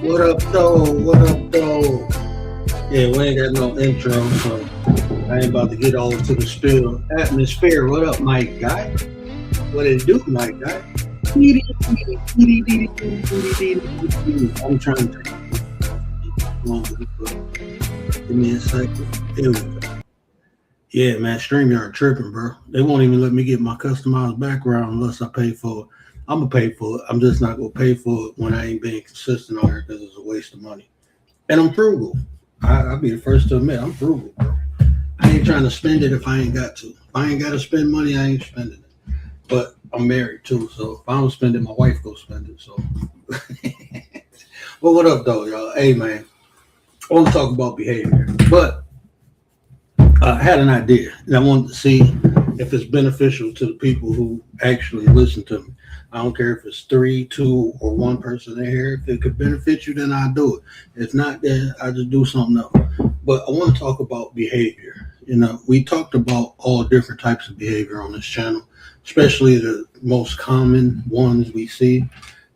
What up, though? What up, though? Yeah, we ain't got no intro, so I ain't about to get all into the spill. Atmosphere, what up, my guy? What it do, my guy? I'm trying to give me a second. Here we go. Yeah, man, StreamYard tripping, bro. They won't even let me get my customized background unless I pay for it. I'm gonna pay for it. I'm just not gonna pay for it when I ain't being consistent on it because it's a waste of money. And I'm frugal. I'll be the first to admit I'm frugal, bro. I ain't trying to spend it if I ain't got to. If I ain't got to spend money, I ain't spending it. But I'm married too, so if I don't spend it, my wife go spend it. So, well, what up, though, y'all? Hey, man, I want to talk about behavior, but I had an idea, and I wanted to see if it's beneficial to the people who actually listen to me. I don't care if it's three, two, or one person in here. If it could benefit you, then I'll do it. If not, then I just do something else. But I want to talk about behavior. We talked about all different types of behavior on this channel, especially the most common ones we see,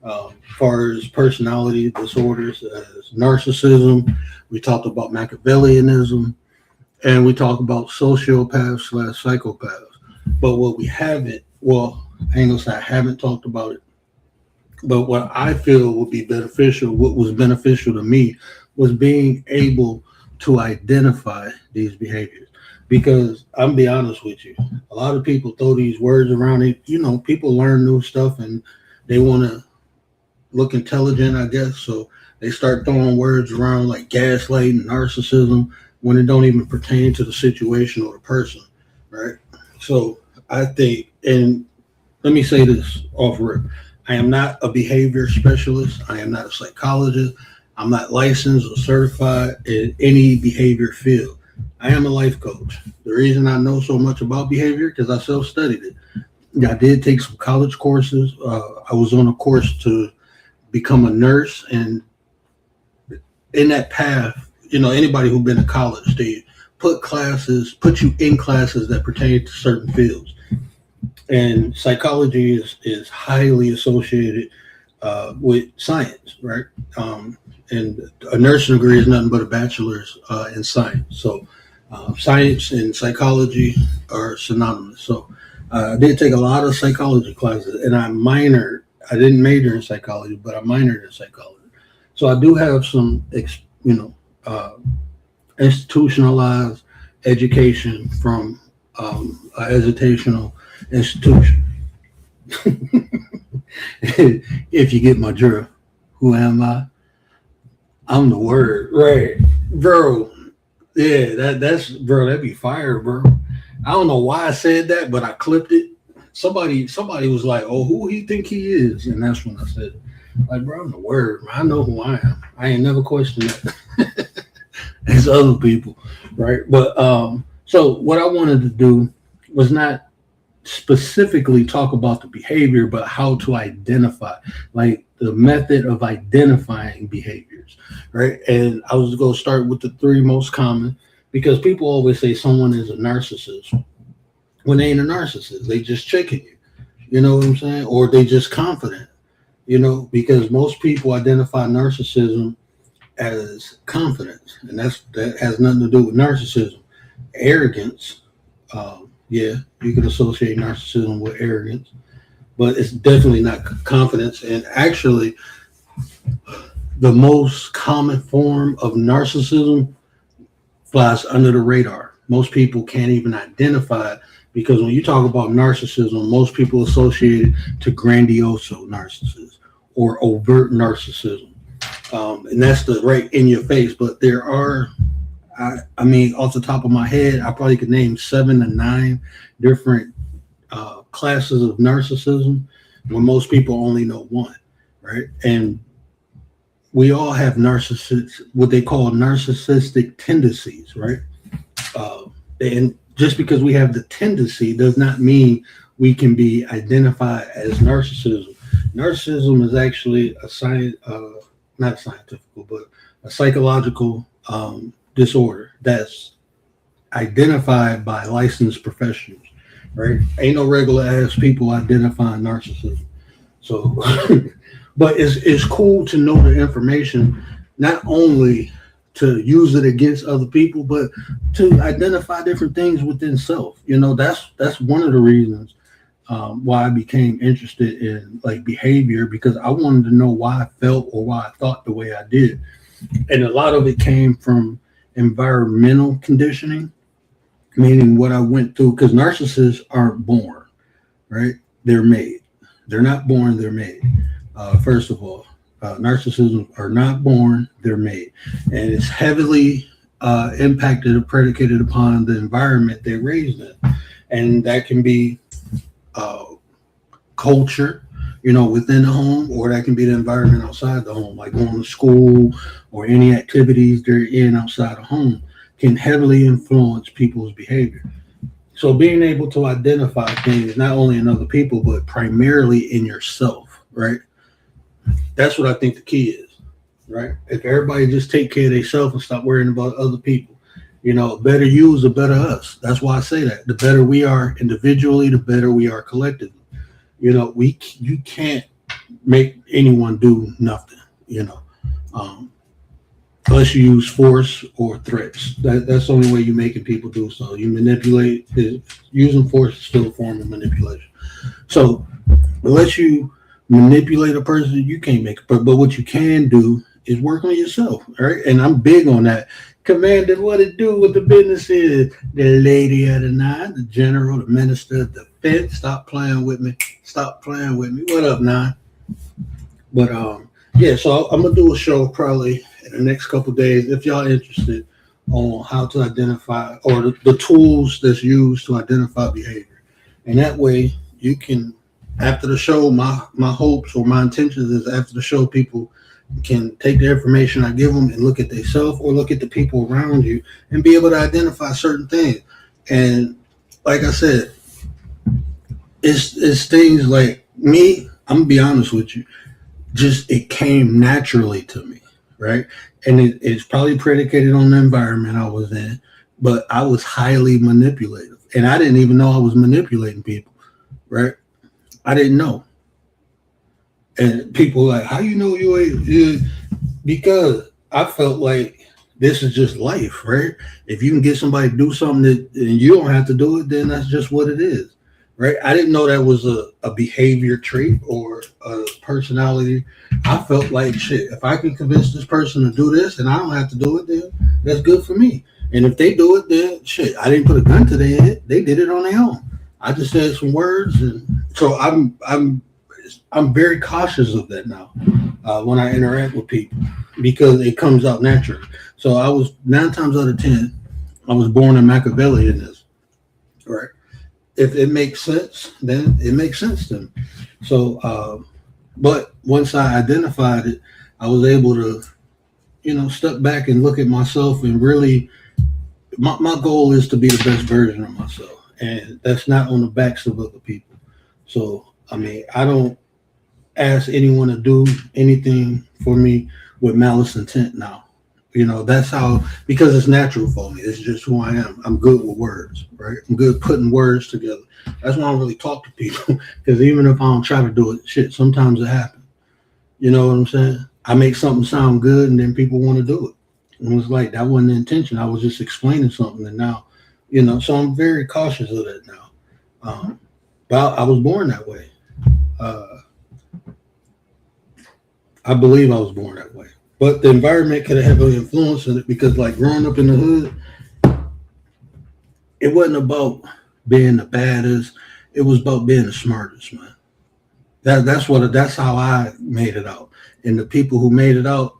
as far as personality disorders, as narcissism. We talked about Machiavellianism, and we talk about sociopaths / psychopaths. But what we haven't, well, I ain't gonna say I haven't talked about it, but what I feel would be beneficial, what was beneficial to me, was being able to identify these behaviors. Because I'm be honest with you, a lot of people throw these words around it. People learn new stuff and they want to look intelligent, I guess. So they start throwing words around like gaslighting, narcissism, when it don't even pertain to the situation or the person, right? So I think, and let me say this off rip, I am not a behavior specialist. I am not a psychologist. I'm not licensed or certified in any behavior field. I am a life coach. The reason I know so much about behavior because I self-studied it. I did take some college courses. I was on a course to become a nurse, and in that path, anybody who's been to college, they put you in classes that pertain to certain fields. And psychology is highly associated with science, right? And a nursing degree is nothing but a bachelor's in science. So science and psychology are synonymous. So I did take a lot of psychology classes, and I didn't major in psychology, but I minored in psychology. So I do have some, institutionalized education from an educational institution. If you get my drift, who am I? I'm the word, right, bro? Yeah, that'd be fire, bro. I don't know why I said that, but I clipped it. Somebody was like, "Oh, who he think he is?" And that's when I said it. Like, bro, I'm the word. I know who I am. I ain't never questioned that. As other people, right? But so what I wanted to do was not specifically talk about the behavior, but how to identify, like the method of identifying behaviors, right? And I was going to start with the three most common, because people always say someone is a narcissist when they ain't a narcissist. They just checking you. You know what I'm saying? Or they just confident. Because most people identify narcissism as confidence, and that has nothing to do with narcissism. Arrogance, yeah, you can associate narcissism with arrogance, but it's definitely not confidence. And actually, the most common form of narcissism flies under the radar. Most people can't even identify it, because when you talk about narcissism, most people associate it to grandiose narcissism or overt narcissism. And that's the right in your face. But there are, I mean, off the top of my head, I probably could name 7 to 9 different classes of narcissism, when most people only know one, right? And we all have what they call narcissistic tendencies, right? And just because we have the tendency does not mean we can be identified as narcissism. Narcissism is actually not scientific, but a psychological disorder that's identified by licensed professionals, right? Ain't no regular ass people identifying narcissism. So But it's cool to know the information, not only to use it against other people, but to identify different things within self. That's one of the reasons why I became interested in like behavior, because I wanted to know why I felt or why I thought the way I did. And a lot of it came from environmental conditioning, meaning what I went through. Because narcissists aren't born, right? They're made. They're not born, they're made. First of all, narcissism are not born, they're made. And it's heavily impacted or predicated upon the environment they're raised in. And that can be culture, within the home, or that can be the environment outside the home, like going to school or any activities they're in outside the home can heavily influence people's behavior. So being able to identify things not only in other people, but primarily in yourself, right? That's what I think the key is, right? If everybody just take care of themselves and stop worrying about other people, better you is the better us. That's why I say that. The better we are individually, the better we are collectively. You can't make anyone do nothing, unless you use force or threats. That's the only way you're making people do so. You manipulate. Using force is still a form of manipulation. So unless you manipulate a person, you can't make it. But what you can do is work on yourself, all right? And I'm big on that. Commander, what it do with the business is the lady of the night, the general, the minister, the defense. Stop playing with me. Stop playing with me. What up, Nine? But yeah, so I'm gonna do a show probably in the next couple of days if y'all interested on how to identify, or the tools that's used to identify behavior. And that way you can, after the show, my hopes or my intentions is after the show, people can take the information I give them and look at themselves or look at the people around you and be able to identify certain things. And like I said, it's things like me, I'm gonna be honest with you, just it came naturally to me, right? And it's probably predicated on the environment I was in, but I was highly manipulative. And I didn't even know I was manipulating people, right? I didn't know. And people like, how you know you ain't? Because I felt like this is just life, right? If you can get somebody to do something and you don't have to do it, then that's just what it is, right? I didn't know that was a behavior trait or a personality. I felt like, shit, if I can convince this person to do this and I don't have to do it, then that's good for me. And if they do it, then shit, I didn't put a gun to their head. They did it on their own. I just said some words, and so I'm very cautious of that now when I interact with people, because it comes out naturally. So I was 9 times out of 10, I was born in Machiavellianism, right? If it makes sense, then it makes sense to me. So, but once I identified it, I was able to, step back and look at myself and really, my goal is to be the best version of myself. And that's not on the backs of other people. So, I mean, I don't ask anyone to do anything for me with malice intent now. That's how, because it's natural for me. It's just who I am. I'm good with words, right? I'm good putting words together. That's why I don't really talk to people, because even if I don't try to do it, shit, sometimes it happens. You know what I'm saying? I make something sound good and then people want to do it. And it's like, that wasn't the intention. I was just explaining something, and now, so I'm very cautious of that now. But I was born that way. I believe I was born that way. But the environment could have heavily influenced it, because like growing up in the hood, it wasn't about being the baddest. It was about being the smartest, man. That's how I made it out. And the people who made it out,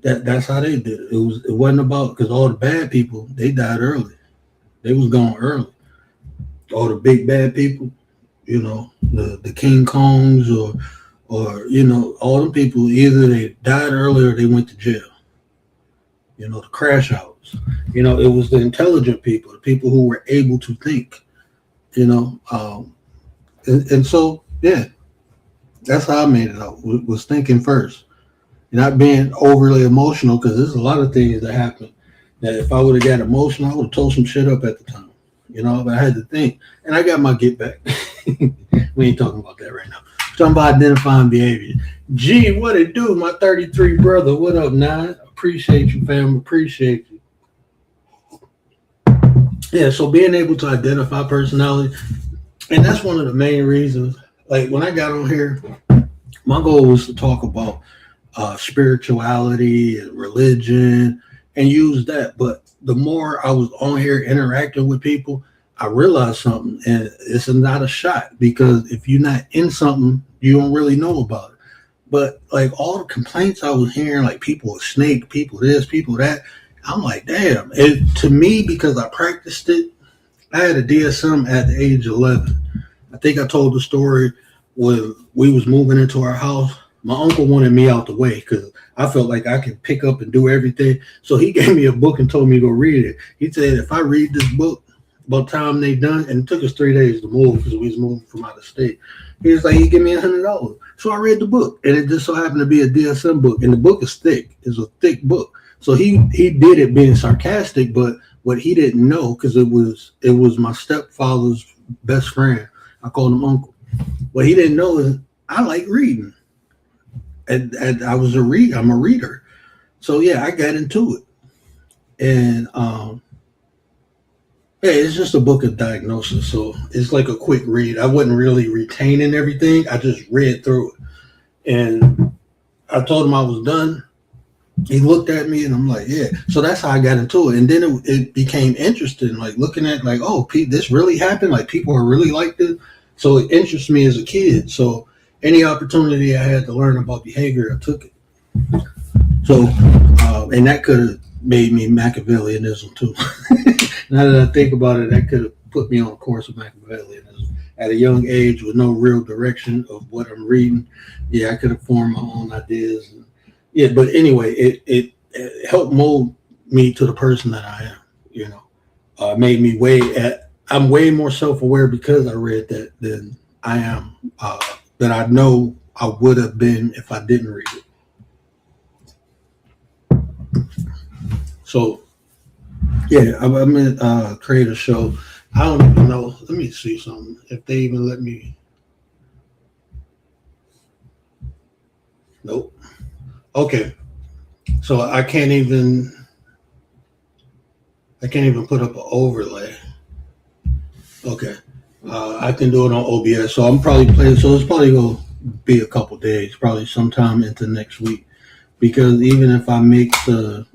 that's how they did it. It wasn't about, because all the bad people, they died early. They was gone early. All the big bad people, the King Kongs or all the people, either they died early or they went to jail. The crash outs. It was the intelligent people, the people who were able to think. And so, yeah, that's how I made it out, was thinking first. Not being overly emotional, because there's a lot of things that happen that if I would have got emotional, I would have told some shit up at the time. But I had to think. And I got my get back. We ain't talking about that right now. Talking about identifying behavior. Gee, what it do? My 33 brother. What up, Nine? Appreciate you, fam. Appreciate you. Yeah, so being able to identify personality, and that's one of the main reasons. Like when I got on here, my goal was to talk about spirituality and religion and use that. But the more I was on here interacting with people, I realized something, and it's not a shot because if you're not in something, you don't really know about it. But like all the complaints I was hearing, like people are snake, people this, people that, I'm like, damn. It to me because I practiced it. I had a DSM at the age of 11. I think I told the story when we was moving into our house. My uncle wanted me out the way because I felt like I could pick up and do everything. So he gave me a book and told me to go read it. He said, if I read this book, about time they done, and it took us 3 days to move because we was moving from out of state. He was like, he give me $100. So I read the book, and it just so happened to be a DSM book, and the book is thick. It's a thick book. So he did it being sarcastic, but what he didn't know, because it was my stepfather's best friend. I called him uncle. What he didn't know is I like reading. And I'm a reader. So yeah, I got into it. And yeah, it's just a book of diagnosis. So it's like a quick read. I wasn't really retaining everything. I just read through it. And I told him I was done. He looked at me and I'm like, yeah. So that's how I got into it. And then it became interesting, like looking at like, oh, Pete, this really happened? Like people are really like this? So it interests me as a kid. So any opportunity I had to learn about behavior, I took it. So, and that could have made me Machiavellianism too. Now that I think about it, that could have put me on a course of Machiavellianism at a young age with no real direction of what I'm reading. Yeah, I could have formed my own ideas. And, yeah, but anyway, it helped mold me to the person that I am. You know, made me I'm way more self-aware because I read that than I am. That I know I would have been if I didn't read it. So, yeah, I'm gonna create a show. I don't even know. Let me see something. If they even let me. Nope. Okay. So I can't even put up an overlay. Okay. I can do it on OBS. So I'm probably playing. So it's probably going to be a couple days, probably sometime into next week. Because even if I make the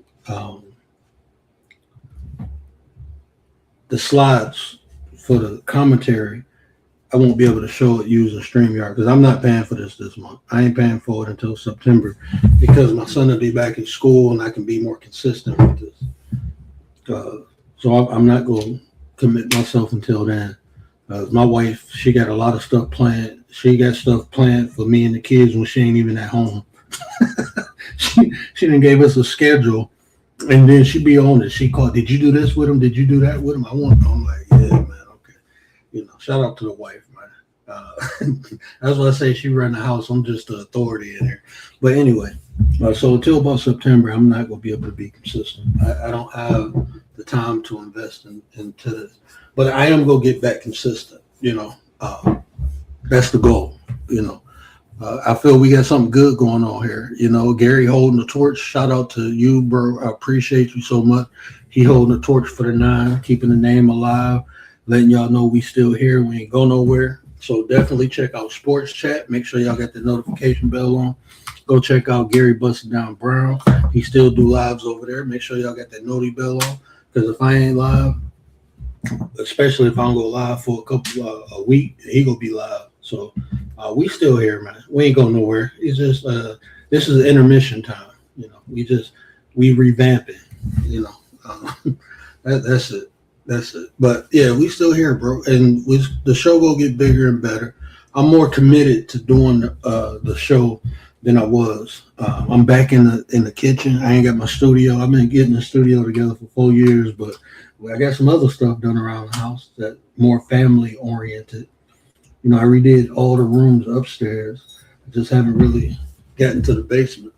slides for the commentary, I won't be able to show it using StreamYard because I'm not paying for this month. I ain't paying for it until September because my son will be back in school and I can be more consistent with this. So I'm not going to commit myself until then. My wife, she got a lot of stuff planned. She got stuff planned for me and the kids when she ain't even at home. she didn't gave us a schedule, and then she be on it. She called, did you do this with him? Did you do that with him? I'm like, yeah, man, okay. You know, shout out to the wife, man. That's why I say she run the house. I'm just the authority in here. But anyway, so until about September, I'm not going to be able to be consistent. I don't have the time to invest into this. But I am going to get back consistent, you know. That's the goal, you know. I feel we got something good going on here. You know, Gary holding the torch. Shout out to you, bro. I appreciate you so much. He holding the torch for the 9, keeping the name alive, letting y'all know we still here. We ain't go nowhere. So definitely check out Sports Chat. Make sure y'all got the notification bell on. Go check out Gary Busted Down Brown. He still do lives over there. Make sure y'all got that noti bell on. Because if I ain't live, especially if I'm going to go live for a week, he going to be live. So we still here, man. We ain't going nowhere. It's just this is intermission time. You know, we revamp it. You know, that's it. That's it. But yeah, we still here, bro. And the show will get bigger and better. I'm more committed to doing the show than I was. I'm back in the kitchen. I ain't got my studio. I've been getting the studio together for 4 years, but I got some other stuff done around the house that more family oriented. You know, I redid all the rooms upstairs. I just haven't really gotten to the basement.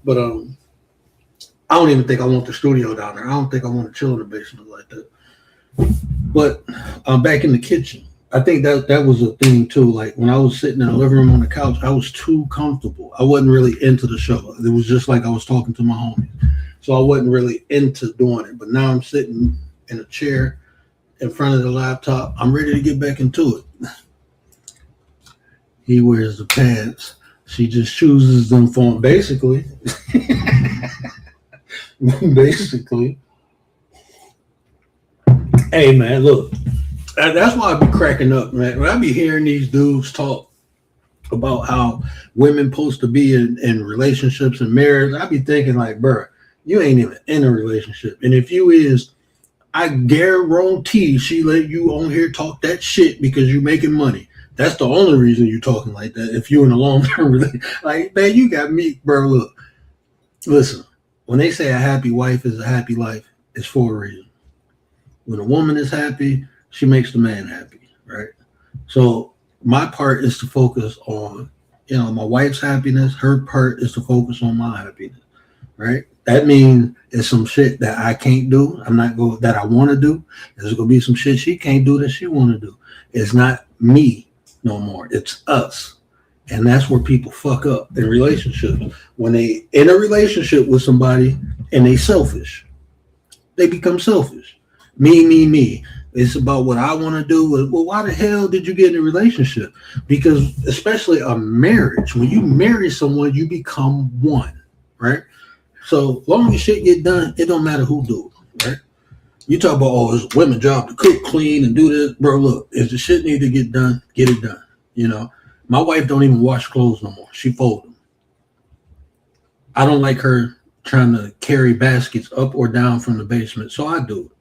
But I don't even think I want the studio down there. I don't think I want to chill in the basement like that. But I'm back in the kitchen. I think that was a thing too. Like when I was sitting in the living room on the couch, I was too comfortable. I wasn't really into the show. It was just like I was talking to my homies. So I wasn't really into doing it. But now I'm sitting in a chair in front of the laptop. I'm ready to get back into it. He wears the pants. She just chooses them for him. Basically. Basically. Hey, man, look. That's why I be cracking up, man. When I be hearing these dudes talk about how women supposed to be in relationships and marriage, I be thinking like, bro, you ain't even in a relationship. And if you is, I guarantee she let you on here talk that shit because you making money. That's the only reason you talking like that. If you in a long-term relationship, like, man, you got me, bro. Look, listen, when they say a happy wife is a happy life, it's for a reason. When a woman is happy, she makes the man happy, right? So my part is to focus on, my wife's happiness. Her part is to focus on my happiness, right? That means it's some shit that I can't do. I'm not going that I want to do. There's gonna be some shit she can't do that she want to do. It's not me no more. It's us, and that's where people fuck up in relationships. When they in a relationship with somebody and they selfish, they become selfish. Me. It's about what I want to do. Well, why the hell did you get in a relationship? Because especially a marriage, when you marry someone, you become one, right? So long as shit get done, it don't matter who do it, right? You talk about, it's women's job to cook, clean, and do this. Bro, look, if the shit need to get done, get it done. My wife don't even wash clothes no more. She fold them. I don't like her trying to carry baskets up or down from the basement, so I do it.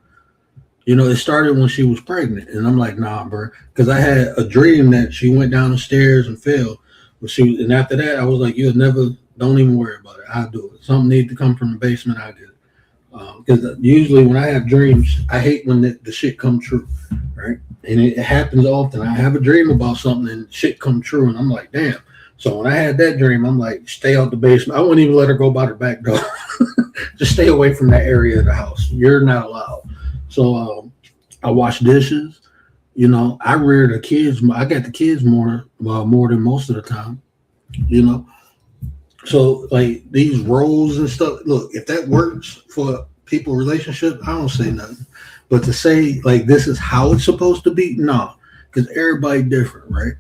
It started when she was pregnant, and I'm like, nah, bro, because I had a dream that she went down the stairs and fell. And after that, I was like, don't even worry about it. I'll do it. Something needs to come from the basement, I'll get it. Because usually when I have dreams, I hate when the shit come true, right? And it happens often. I have a dream about something and shit come true, and I'm like, damn. So when I had that dream, I'm like, stay out the basement. I wouldn't even let her go by the back door. Just stay away from that area of the house. You're not allowed. So I wash dishes. I rear the kids. I got the kids more than most of the time. So like these roles and stuff. Look, if that works for people relationship, I don't say nothing. But to say like this is how it's supposed to be, no, because everybody different, right?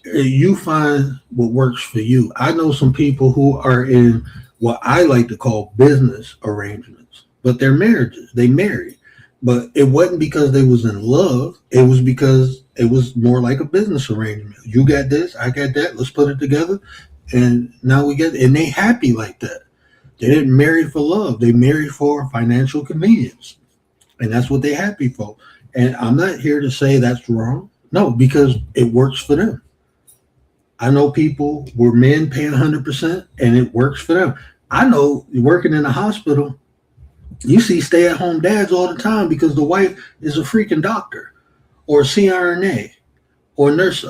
You find what works for you. I know some people who are in what I like to call business arrangements, but they're marriages. They married. But it wasn't because they was in love. It was because it was more like a business arrangement. You got this, I got that. Let's put it together. And now and they happy like that. They didn't marry for love. They married for financial convenience. And that's what they happy for. And I'm not here to say that's wrong. No, because it works for them. I know people where men pay 100% and it works for them. I know working in a hospital, you see stay-at-home dads all the time because the wife is a freaking doctor or CRNA or nurse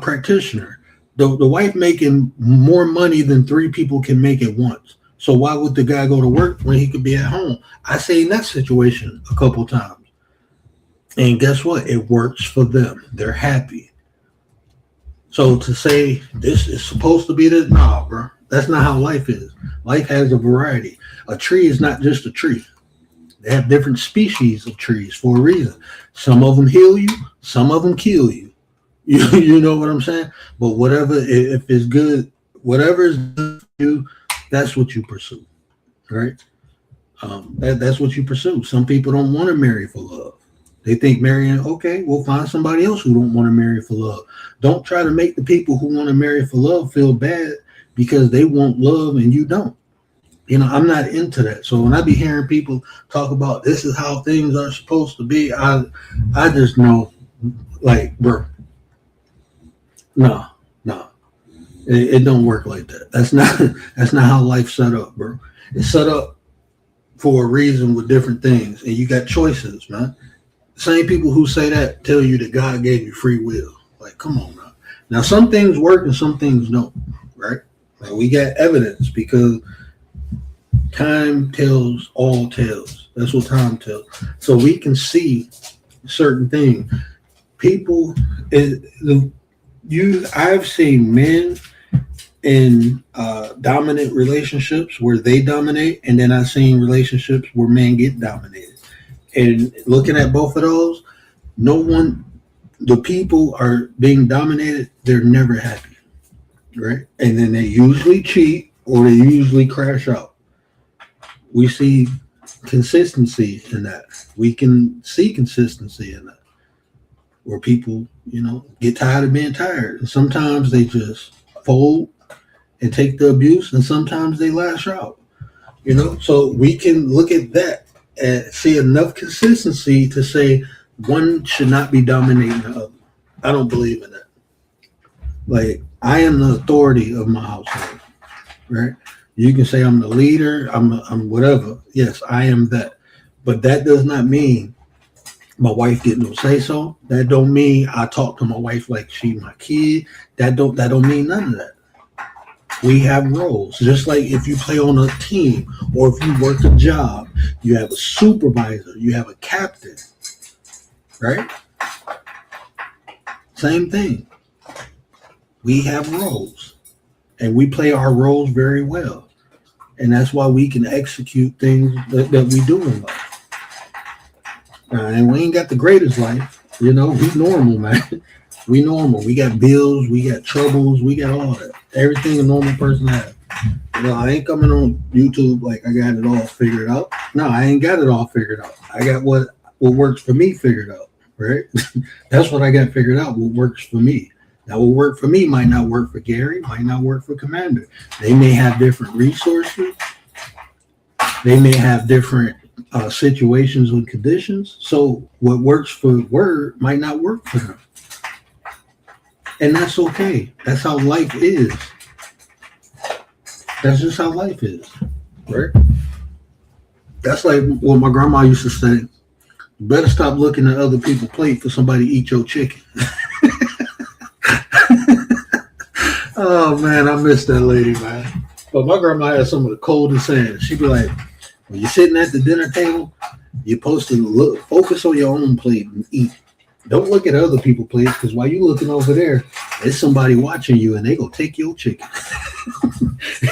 practitioner. The wife making more money than 3 people can make at once. So why would the guy go to work when he could be at home? I say in that situation a couple times. And guess what? It works for them. They're happy. So to say this is supposed to be this, nah, bro. That's not how life is. Life has a variety. A tree is not just a tree. They have different species of trees for a reason. Some of them heal you. Some of them kill you. You know what I'm saying? But whatever, if it's good, whatever is good for you, that's what you pursue, right? That's what you pursue. Some people don't want to marry for love. They think marrying, okay, we'll find somebody else who don't want to marry for love. Don't try to make the people who want to marry for love feel bad because they want love and you don't. I'm not into that. So when I be hearing people talk about this is how things are supposed to be, I just know, like, bro, no. It don't work like that. That's not how life's set up, bro. It's set up for a reason with different things, and you got choices, man. The same people who say that tell you that God gave you free will. Like, come on now. Now, some things work and some things don't, right? Like, we got evidence because time tells all tales. That's what time tells. So we can see certain things. People is I've seen men in dominant relationships where they dominate, and then I've seen relationships where men get dominated. And looking at both of those, no one, the people are being dominated, they're never happy, right? And then they usually cheat or they usually crash out. We see consistency in that. We can see consistency in that where people, get tired of being tired. And sometimes they just fold and take the abuse, and sometimes they lash out. So we can look at that and see enough consistency to say one should not be dominating the other. I don't believe in that. Like, I am the authority of my household, right? You can say I'm the leader, I'm whatever. Yes, I am that. But that does not mean my wife get no say so. That don't mean I talk to my wife like she my kid. That don't mean none of that. We have roles. Just like if you play on a team or if you work a job, you have a supervisor, you have a captain, right? Same thing. We have roles and we play our roles very well. And that's why we can execute things that we do in life. And we ain't got the greatest life. We normal, man. We normal. We got bills. We got troubles. We got all that. Everything a normal person has. I ain't coming on YouTube like I got it all figured out. No, I ain't got it all figured out. I got what works for me figured out, right? That's what I got figured out, what works for me. That will work for me might not work for Gary, might not work for Commander. They may have different resources. They may have different situations and conditions. So what works for Word might not work for them. And that's okay. That's how life is. That's just how life is, right? That's like what my grandma used to say. You better stop looking at other people's plate for somebody to eat your chicken. Oh, man, I miss that lady, man. But my grandma had some of the coldest sayings. She'd be like, when you're sitting at the dinner table, you're supposed to focus on your own plate and eat. Don't look at other people's plates, because while you're looking over there, there's somebody watching you, and they go take your chicken.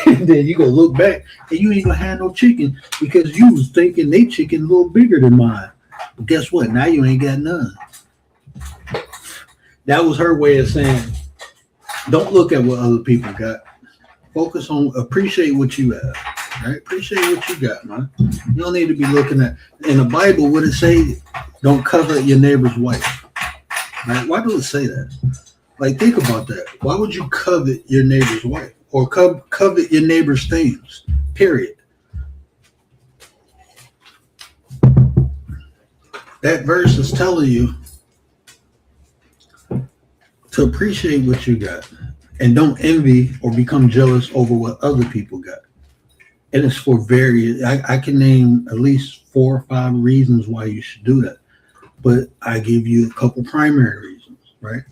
And then you go look back, and you ain't gonna have no chicken because you was thinking they chicken a little bigger than mine. But guess what? Now you ain't got none. That was her way of saying, don't look at what other people got. Focus on, appreciate what you have. Right? Appreciate what you got, man. You don't need to be looking at, in the Bible, what it say? Don't covet your neighbor's wife. Right? Why do it say that? Like, think about that. Why would you covet your neighbor's wife or covet your neighbor's things? Period. That verse is telling you to appreciate what you got and don't envy or become jealous over what other people got. And it's for various, I can name at least 4 or 5 reasons why you should do that. But I give you a couple primary reasons, right?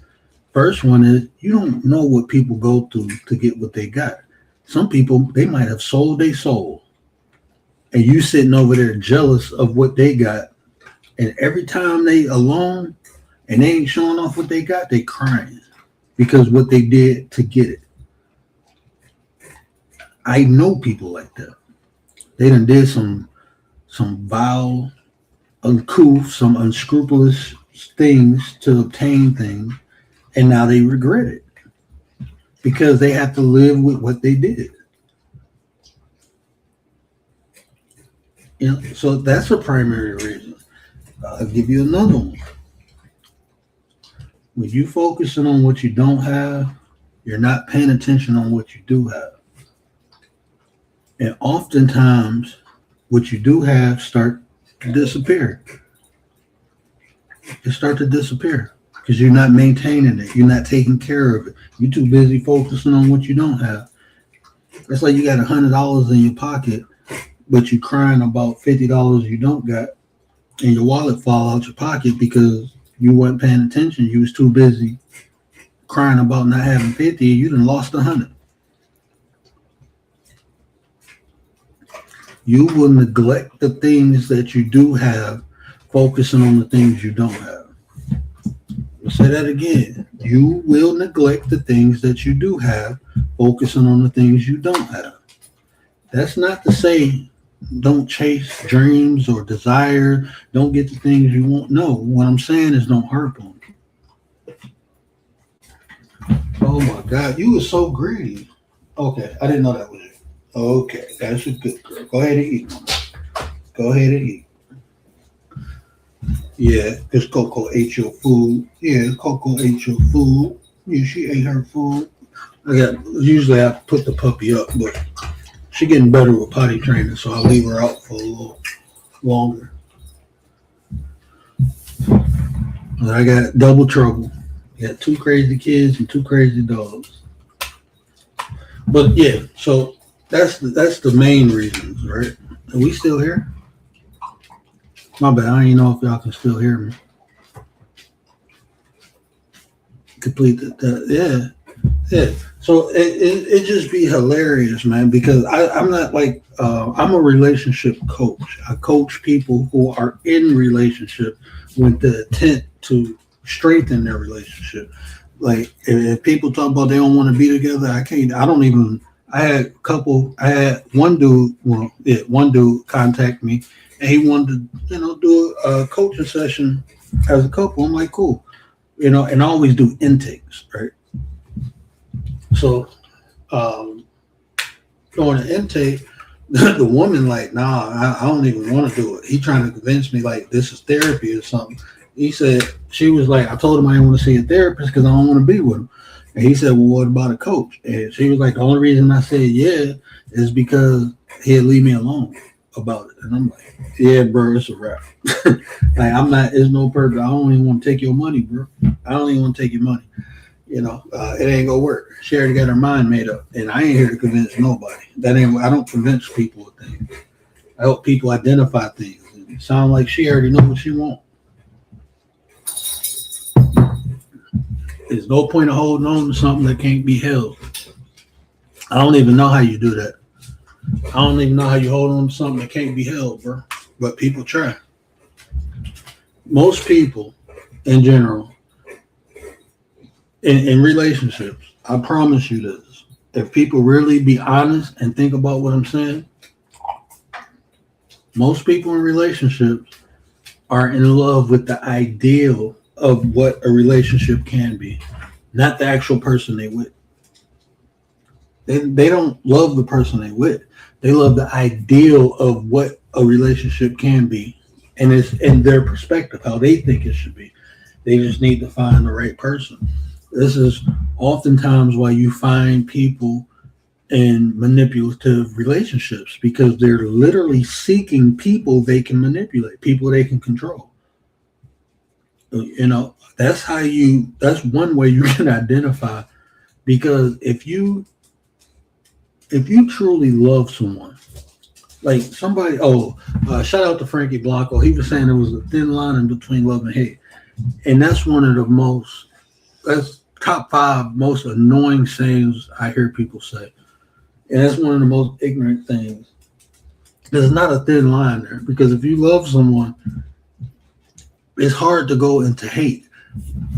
First one is you don't know what people go through to get what they got. Some people, they might have sold their soul. And you sitting over there jealous of what they got. And every time they alone and they ain't showing off what they got, they crying because what they did to get it. I know people like that. They done did some vile, uncouth, some unscrupulous things to obtain things, and now they regret it because they have to live with what they did. So that's a primary reason. I'll give you another one. When you focusing on what you don't have, you're not paying attention on what you do have. And oftentimes, what you do have start to disappear. It start to disappear because you're not maintaining it. You're not taking care of it. You're too busy focusing on what you don't have. It's like you got $100 in your pocket, but you're crying about $50 you don't got, and your wallet fall out your pocket because you weren't paying attention. You was too busy crying about not having 50. You done lost 100. You will neglect the things that you do have, focusing on the things you don't have. say that again. You will neglect the things that you do have, focusing on the things you don't have. That's not to say don't chase dreams or desire. Don't get the things you want. No, what I'm saying is don't hurt them. Oh my God, you were so greedy. Okay, I didn't know that was you. Okay, that's a good girl. Go ahead and eat. Go ahead and eat. Yeah, because Coco ate your food. Yeah, Coco ate your food. Yeah, she ate her food. Usually I put the puppy up, but she getting better with potty training, so I'll leave her out for a little longer. I got double trouble. I got two crazy kids and two crazy dogs. But yeah, so that's the main reasons, right? Are we still here? My bad. I don't even know if y'all can still hear me. Complete that. Yeah. So it just be hilarious, man, because I'm not like I'm a relationship coach. I coach people who are in relationship with the intent to strengthen their relationship. Like if people talk about they don't want to be together, I can't. I don't even. I had one dude. Well, yeah, one dude contact me, and he wanted to, do a coaching session as a couple. I'm like, cool, and I always do intakes, right? So, during the intake, the woman like, nah, I don't even want to do it. He trying to convince me like this is therapy or something. He said she was like, I told him I didn't want to see a therapist because I don't want to be with him. And he said, well, what about a coach? And she was like, the only reason I said yeah is because he'll leave me alone about it. And I'm like, yeah, bro, it's a wrap. Like I'm not. It's no purpose. I don't even want to take your money, bro. I don't even want to take your money. It ain't gonna work. She already got her mind made up, and I ain't here to convince nobody. I don't convince people with things. I help people identify things. It sounds like she already know what she wants. There's no point of holding on to something that can't be held. I don't even know how you do that. I don't even know how you hold on to something that can't be held, bro. But people try. Most people, in general, in relationships, I promise you this. If people really be honest and think about what I'm saying, most people in relationships are in love with the ideal of what a relationship can be, not the actual person they with. They don't love the person they with. They love the ideal of what a relationship can be, and it's in their perspective how they think it should be. They just need to find the right person. This is oftentimes why you find people in manipulative relationships, because they're literally seeking people they can manipulate, people they can control. That's one way you can identify, because if you truly love someone, like somebody, shout out to Frankie Blanco. He was saying there was a thin line in between love and hate. And that's one of the that's top 5 most annoying sayings I hear people say. And that's one of the most ignorant things. There's not a thin line there, because if you love someone, it's hard to go into hate.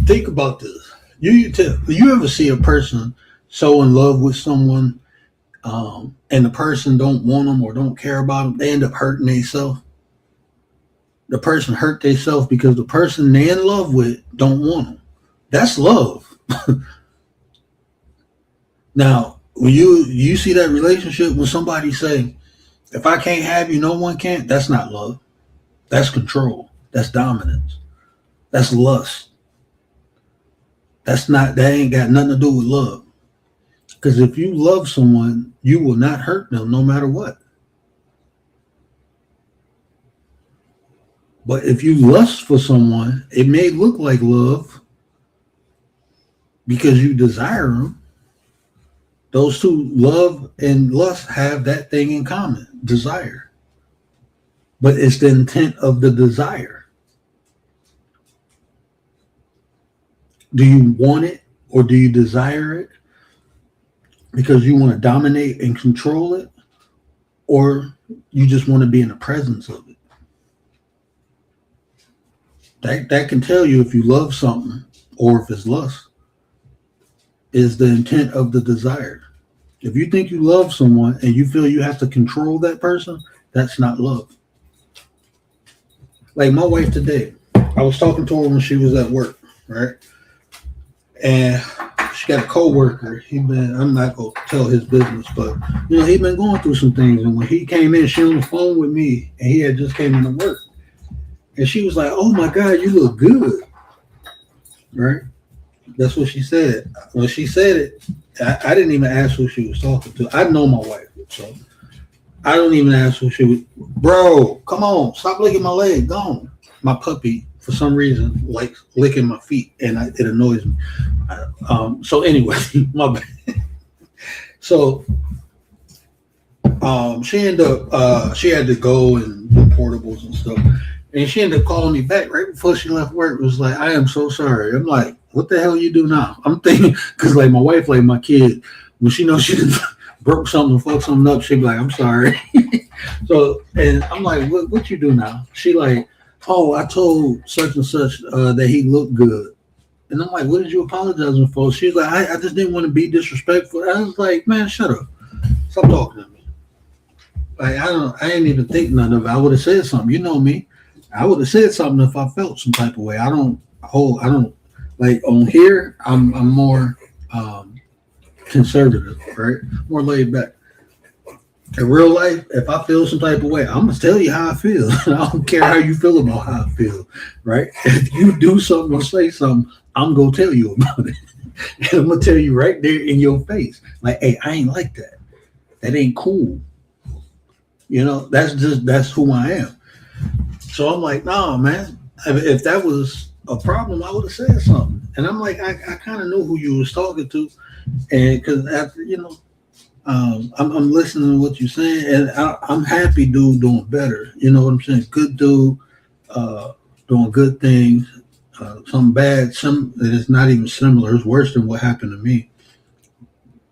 Think about this. You ever see a person so in love with someone, and the person don't want them or don't care about them, they end up hurting themselves? The person hurt themselves because the person they in love with don't want them. That's love. Now, when you see that relationship when somebody say, if I can't have you, no one can, that's not love. That's control. That's dominance. That's lust. That ain't got nothing to do with love. Because if you love someone, you will not hurt them no matter what. But if you lust for someone, it may look like love because you desire them. Those two, love and lust, have that thing in common, desire. But it's the intent of the desire. Do you want it or do you desire it because you want to dominate and control it, or you just want to be in the presence of it? That can tell you if you love something or if it's lust, is the intent of the desire. If you think you love someone and you feel you have to control that person, that's not love. Like my wife today, I was talking to her when she was at work, right? And she got a coworker. I'm not gonna tell his business, but he been going through some things. And when he came in, she on the phone with me, and he had just came into work, and she was like, "Oh my God, you look good," right? That's what she said. When she said it, I didn't even ask who she was talking to. I know my wife, so I don't even ask who she was. Bro, come on, stop licking my leg. Go on. My puppy, for some reason, likes licking my feet, and it annoys me. So anyway, my bad. So she ended up she had to go and do portables and stuff, and she ended up calling me back right before she left work. It was like, "I am so sorry." I'm like, "What the hell you do now?" I'm thinking, because like my wife, like my kid, when she knows she broke something, fucked something up, she be like, "I'm sorry." So, and I'm like, "What you do now?" She like, "Oh, I told such and such that he looked good." And I'm like, "What did you apologizing for?" She's like, I just didn't want to be disrespectful. I was like, "Man, shut up. Stop talking to me." Like, I didn't even think none of it. I would have said something. You know me. I would have said something if I felt some type of way. I don't like on here, I'm more conservative, right? More laid back. In real life, if I feel some type of way, I'm gonna tell you how I feel. I don't care how you feel about how I feel, right? If you do something or say something, I'm gonna tell you about it. And I'm gonna tell you right there in your face, like, "Hey, I ain't like that. That ain't cool." That's who I am. So I'm like, "Nah, man. If that was a problem, I would have said something." And I'm like, I kind of knew who you was talking to, and because after I'm listening to what you're saying, and I'm happy, dude, doing better. You know what I'm saying? Good dude, doing good things. Some bad, some that is not even similar. It's worse than what happened to me.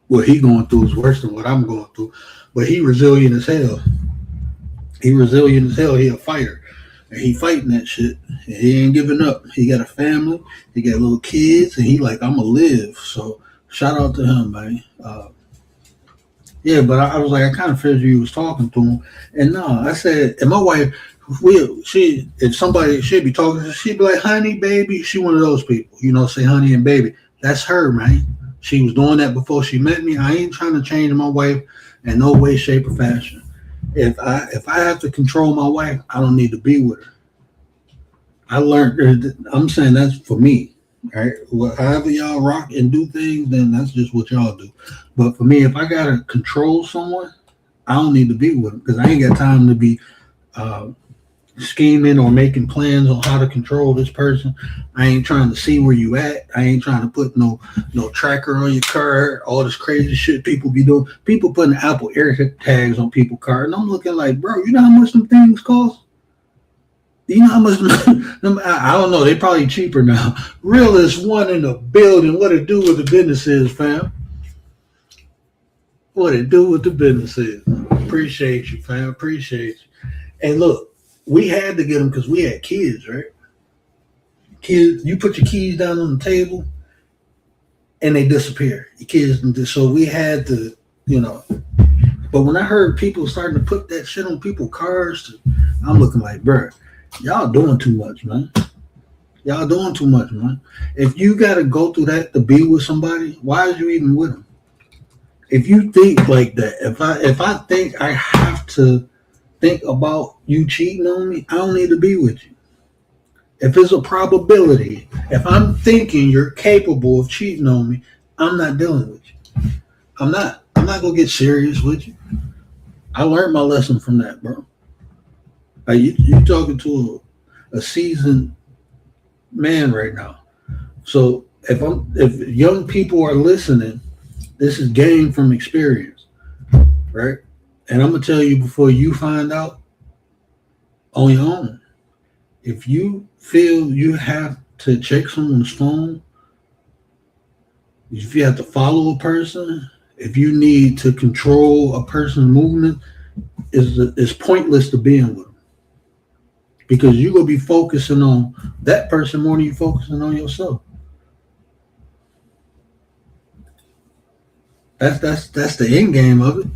What he going through is worse than what I'm going through. But he resilient as hell. He resilient as hell. He a fighter. And he fighting that shit. And he ain't giving up. He got a family. He got little kids. And he like, "I'm going to live." So shout out to him, man. Yeah, but I was like, I kind of figured you was talking to him. And no, I said, and my wife, if somebody, she'd be talking, she'd be like, "Honey, baby." She one of those people, say honey and baby. That's her, man. She was doing that before she met me. I ain't trying to change my wife in no way, shape, or fashion. If I have to control my wife, I don't need to be with her. I learned. I'm saying that's for me. Right? Well, however y'all rock and do things, then that's just what y'all do. But for me, if I gotta control someone, I don't need to be with them because I ain't got time to be uh, scheming or making plans on how to control this person. I ain't trying to see where you at. I ain't trying to put no tracker on your car. All this crazy shit people be doing. People putting Apple Air tags on people's car, and I'm looking like, bro, you know how much them things cost? You know how much? I don't know. They probably cheaper now. Realest one in the building. What it do with the business is, fam? What it do with the business is? Appreciate you, fam. Appreciate you. And look, we had to get them because we had kids, right? Kids, you put your keys down on the table, and they disappear. Your kids, so we had to, But when I heard people starting to put that shit on people's cars, I'm looking like, bro, y'all doing too much, man. Y'all doing too much, man. If you got to go through that to be with somebody, why is you even with them? If you think like that, if I think I have to think about you cheating on me, I don't need to be with you. If it's a probability, if I'm thinking you're capable of cheating on me, I'm not dealing with you. I'm not gonna get serious with you. I learned my lesson from that, bro. You talking to a seasoned man right now. So if young people are listening, this is gained from experience, right? And I'm gonna tell you before you find out on your own. If you feel you have to check someone's phone, if you have to follow a person, if you need to control a person's movement, it's pointless to being with them because you're gonna be focusing on that person more than you focusing on yourself. That's the end game of it.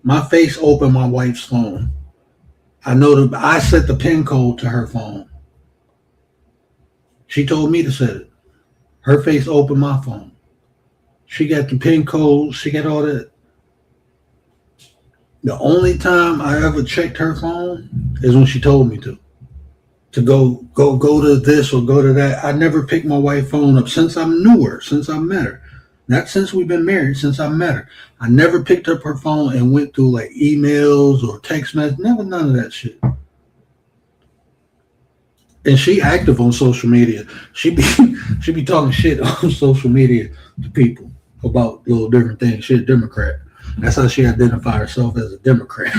My face opened my wife's phone. I know that I set the pin code to her phone. She told me to set it. Her face opened my phone. She got the pin code. She got all that. The only time I ever checked her phone is when she told me to go to this or go to that. I never picked my wife's phone up since I knew her, since I met her. Not since we've been married, since I met her. I never picked up her phone and went through like emails or text messages. Never none of that shit. And she active on social media. She be talking shit on social media to people about little different things. She a Democrat. That's how she identify herself as a Democrat.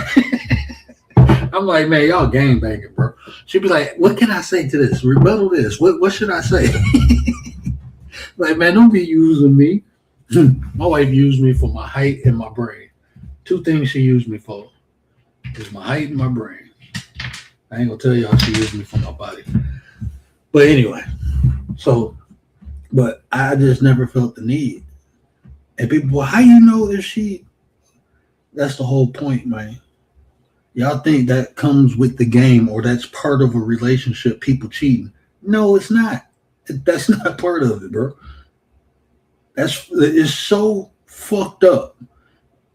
I'm like, man, y'all gangbanging, bro. She'd be like, what can I say to this? Rebuttal this. What should I say? Like, man, don't be using me. My wife used me for my height and my brain. Two things she used me for is my height and my brain. I ain't gonna tell y'all she used me for my body. But anyway, but I just never felt the need. And people, well, how you know if she? That's the whole point, man. Y'all think that comes with the game or that's part of a relationship, people cheating. No, it's not. That's not part of it, bro. It's so fucked up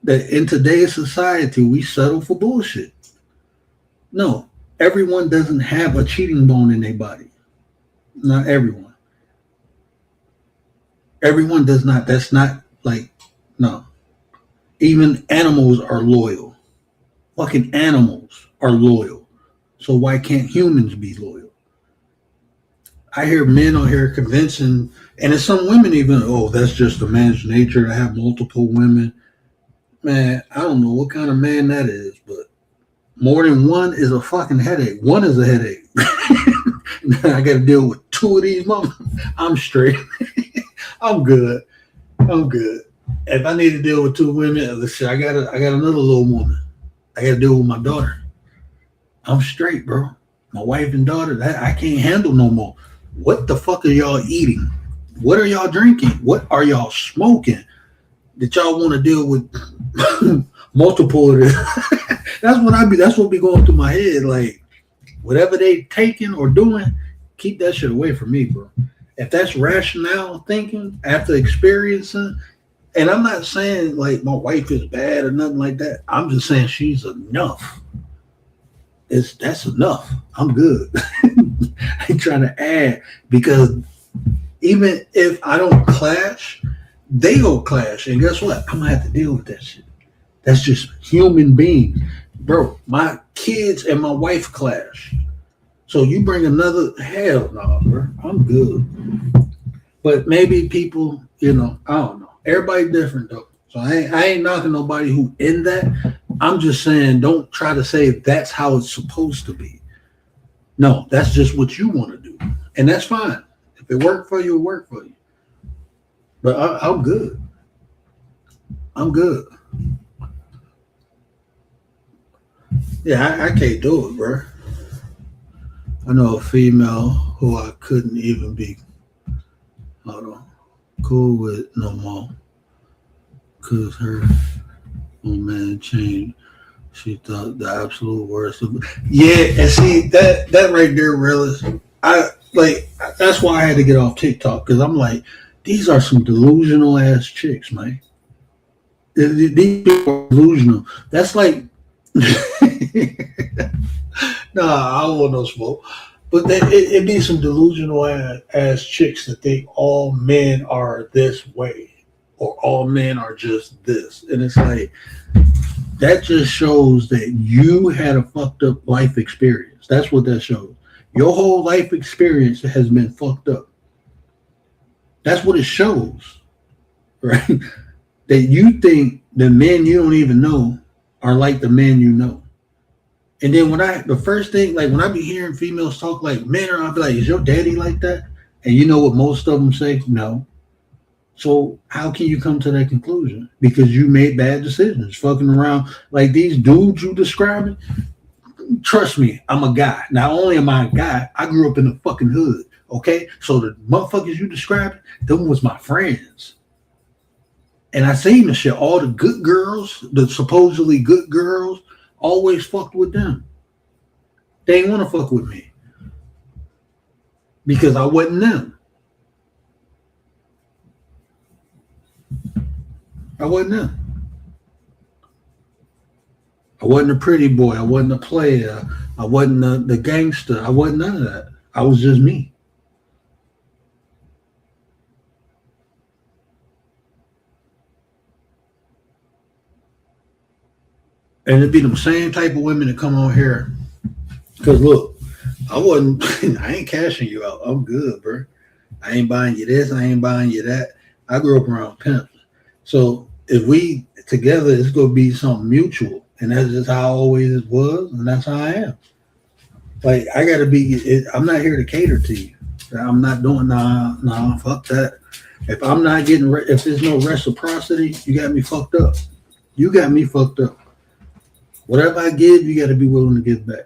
that in today's society we settle for bullshit. No, everyone doesn't have a cheating bone in their body. Not everyone. Everyone does not. That's not like, no. Even animals are loyal. Fucking animals are loyal. So why can't humans be loyal? I hear men on here convincing, and it's some women even, oh, that's just a man's nature to have multiple women. Man, I don't know what kind of man that is, but more than one is a fucking headache. One is a headache. I got to deal with two of these mamas. I'm straight. I'm good. If I need to deal with two women, listen, I got another little woman. I got to deal with my daughter. I'm straight, bro. My wife and daughter, I can't handle no more. What the fuck are y'all eating? What are y'all drinking? What are y'all smoking? That y'all want to deal with multiple of this? That's what be going through my head. Like, whatever they taking or doing, keep that shit away from me, bro. If that's rationale thinking after experiencing, and I'm not saying like my wife is bad or nothing like that. I'm just saying she's enough. That's enough. I'm good. I ain't trying to add, because even if I don't clash, they go clash. And guess what? I'm gonna have to deal with that shit. That's just human beings. Bro, my kids and my wife clash. So you bring another, hell no, bro. I'm good. But maybe people, I don't know. Everybody different though. So I ain't knocking nobody who in that. I'm just saying, don't try to say that's how it's supposed to be. No, that's just what you want to do. And that's fine. If it worked for you, it worked for you. But I'm good. I'm good. Yeah, I can't do it, bro. I know a female who I couldn't even be cool with no more. Because her old man changed. She thought the absolute worst of it. Yeah, and see that right there, realist. That's why I had to get off TikTok, because I'm like, these are some delusional ass chicks, man. These people are delusional. That's like, nah, I don't want no smoke. But it be some delusional ass chicks that think all men are this way, or all men are just this, and it's like, that just shows that you had a fucked up life experience. That's what that shows. Your whole life experience has been fucked up. That's what it shows, right? That you think the men you don't even know are like the men you know. And then the first thing, like when I be hearing females talk like men, I'll be like, is your daddy like that? And you know what most of them say? No. So how can you come to that conclusion? Because you made bad decisions, fucking around like these dudes you describing. Trust me, I'm a guy. Not only am I a guy, I grew up in the fucking hood. Okay, so the motherfuckers you described, them was my friends. And I seen the shit. All the good girls, the supposedly good girls, always fucked with them. They ain't want to fuck with me because I wasn't them. I wasn't them. I wasn't a pretty boy. I wasn't a player. I wasn't the gangster. I wasn't none of that. I was just me. And it'd be the same type of women that come on here. Because look, I wasn't, I ain't cashing you out. I'm good, bro. I ain't buying you this. I ain't buying you that. I grew up around pimps. So if we together, it's going to be something mutual. And that's just how I always was. And that's how I am. Like, I got to be, I'm not here to cater to you. I'm not doing, nah, fuck that. If I'm not getting, if there's no reciprocity, you got me fucked up. You got me fucked up. Whatever I give, you got to be willing to give back.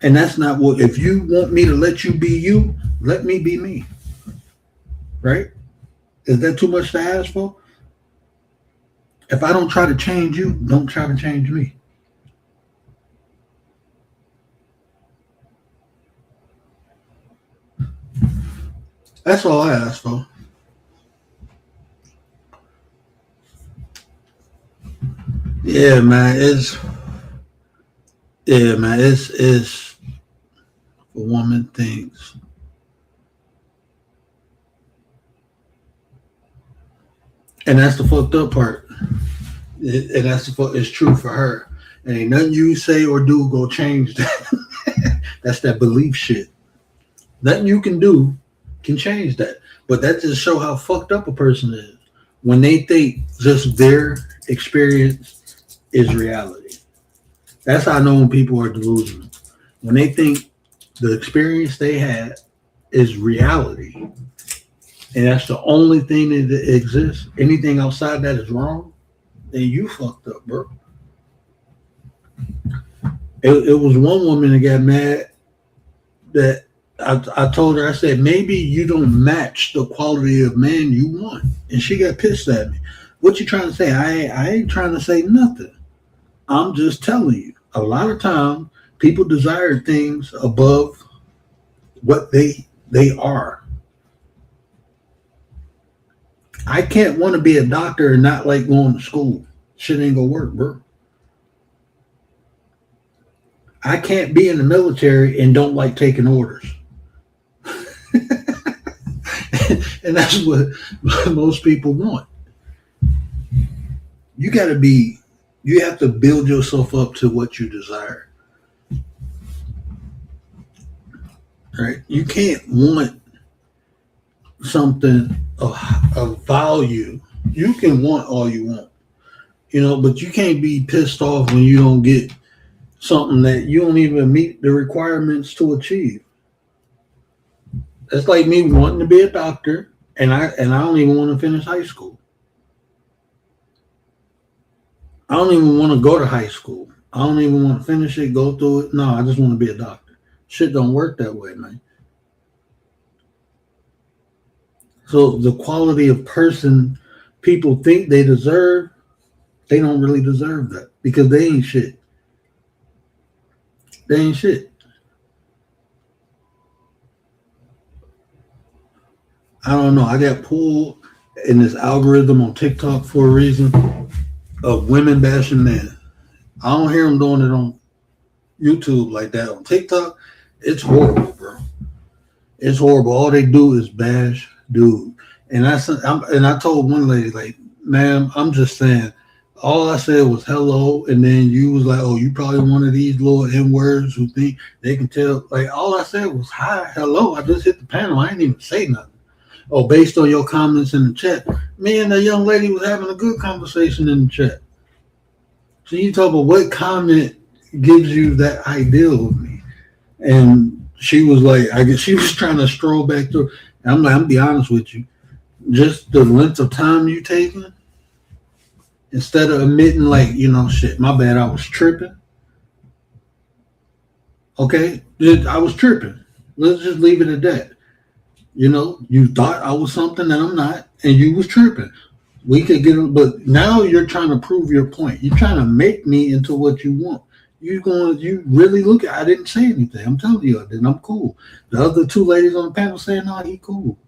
And that's not what, if you want me to let you be you, let me be me. Right? Is that too much to ask for? If I don't try to change you, don't try to change me. That's all I ask for. Yeah, man. It's a woman thinks. And that's the fucked up part. And that's it's true for her. And ain't nothing you say or do go change that. That's that belief shit. Nothing you can do can change that. But that just show how fucked up a person is when they think just their experience is reality. That's how I know when people are delusional. When they think the experience they had is reality, and that's the only thing that exists. Anything outside that is wrong, then you fucked up, bro. It was one woman that got mad that I told her, I said, maybe you don't match the quality of man you want. And she got pissed at me. What you trying to say? I ain't trying to say nothing. I'm just telling you. A lot of times people desire things above what they are. I can't want to be a doctor and not like going to school. Shit ain't gonna work, bro. I can't be in the military and don't like taking orders. And that's what most people want. You have to build yourself up to what you desire. Right? You can't want something of value. You can want all you want, but you can't be pissed off when you don't get something that you don't even meet the requirements to achieve. That's like me wanting to be a doctor, and I don't even want to finish high school. I don't even want to go to high school. I don't even want to finish it, go through it. No, I just want to be a doctor. Shit don't work that way, man. So the quality of person people think they deserve, they don't really deserve that because they ain't shit. They ain't shit. I don't know. I got pulled in this algorithm on TikTok for a reason of women bashing men. I don't hear them doing it on YouTube like that. On TikTok, it's horrible, bro. It's horrible. All they do is bash dude. And I told one lady, like, ma'am, I'm just saying, all I said was hello, and then you was like, oh, you probably one of these little N-words who think they can tell. Like, all I said was hi, hello. I just hit the panel. I didn't even say nothing. Oh, based on your comments in the chat, me and the young lady was having a good conversation in the chat. So you talk about what comment gives you that ideal of me. And she was like, I guess she was trying to stroll back through. And I'm like, I'm gonna be honest with you. Just the length of time you taking, instead of admitting like, shit, my bad, I was tripping. Okay, I was tripping. Let's just leave it at that. You thought I was something that I'm not, and you was tripping. We could get it, but now you're trying to prove your point. You're trying to make me into what you want. You really look at, I didn't say anything. I'm telling you I didn't. I'm cool. The other two ladies on the panel saying, no, he cool.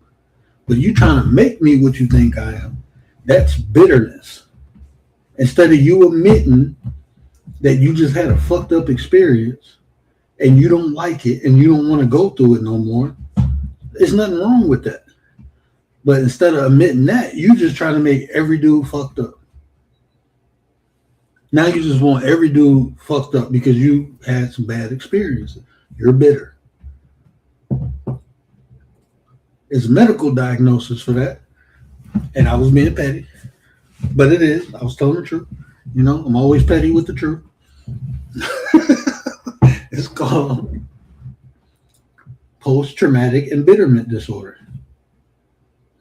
But you trying to make me what you think I am. That's bitterness. Instead of you admitting that you just had a fucked up experience and you don't like it and you don't want to go through it no more, there's nothing wrong with that. But instead of admitting that, you just trying to make every dude fucked up. Now you just want every dude fucked up because you had some bad experiences. You're bitter. It's a medical diagnosis for that. And I was being petty. But it is. I was telling the truth. I'm always petty with the truth. It's called post-traumatic embitterment disorder.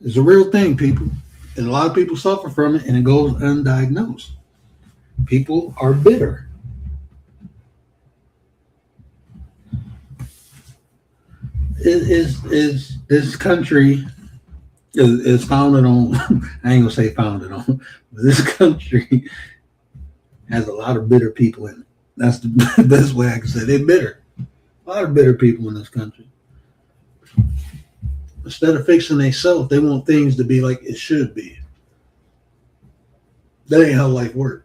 It's a real thing, people. And a lot of people suffer from it, and it goes undiagnosed. People are bitter. Is this country is founded on? I ain't gonna say founded on. But this country has a lot of bitter people in it. That's the best way I can say it. They're bitter. A lot of bitter people in this country. Instead of fixing themselves, they want things to be like it should be. That ain't how life works.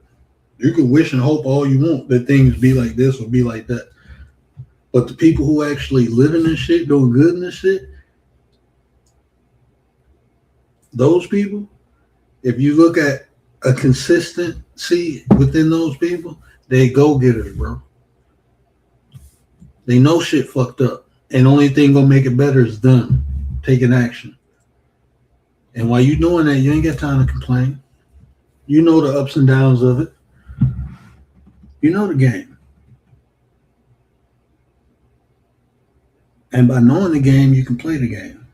You can wish and hope all you want that things be like this or be like that. But the people who actually live in this shit, doing good in this shit, those people, if you look at a consistency within those people, they go getters, bro. They know shit fucked up. And the only thing gonna make it better is them taking action. And while you doing that, you ain't got time to complain. You know the ups and downs of it. You know the game. And by knowing the game, you can play the game.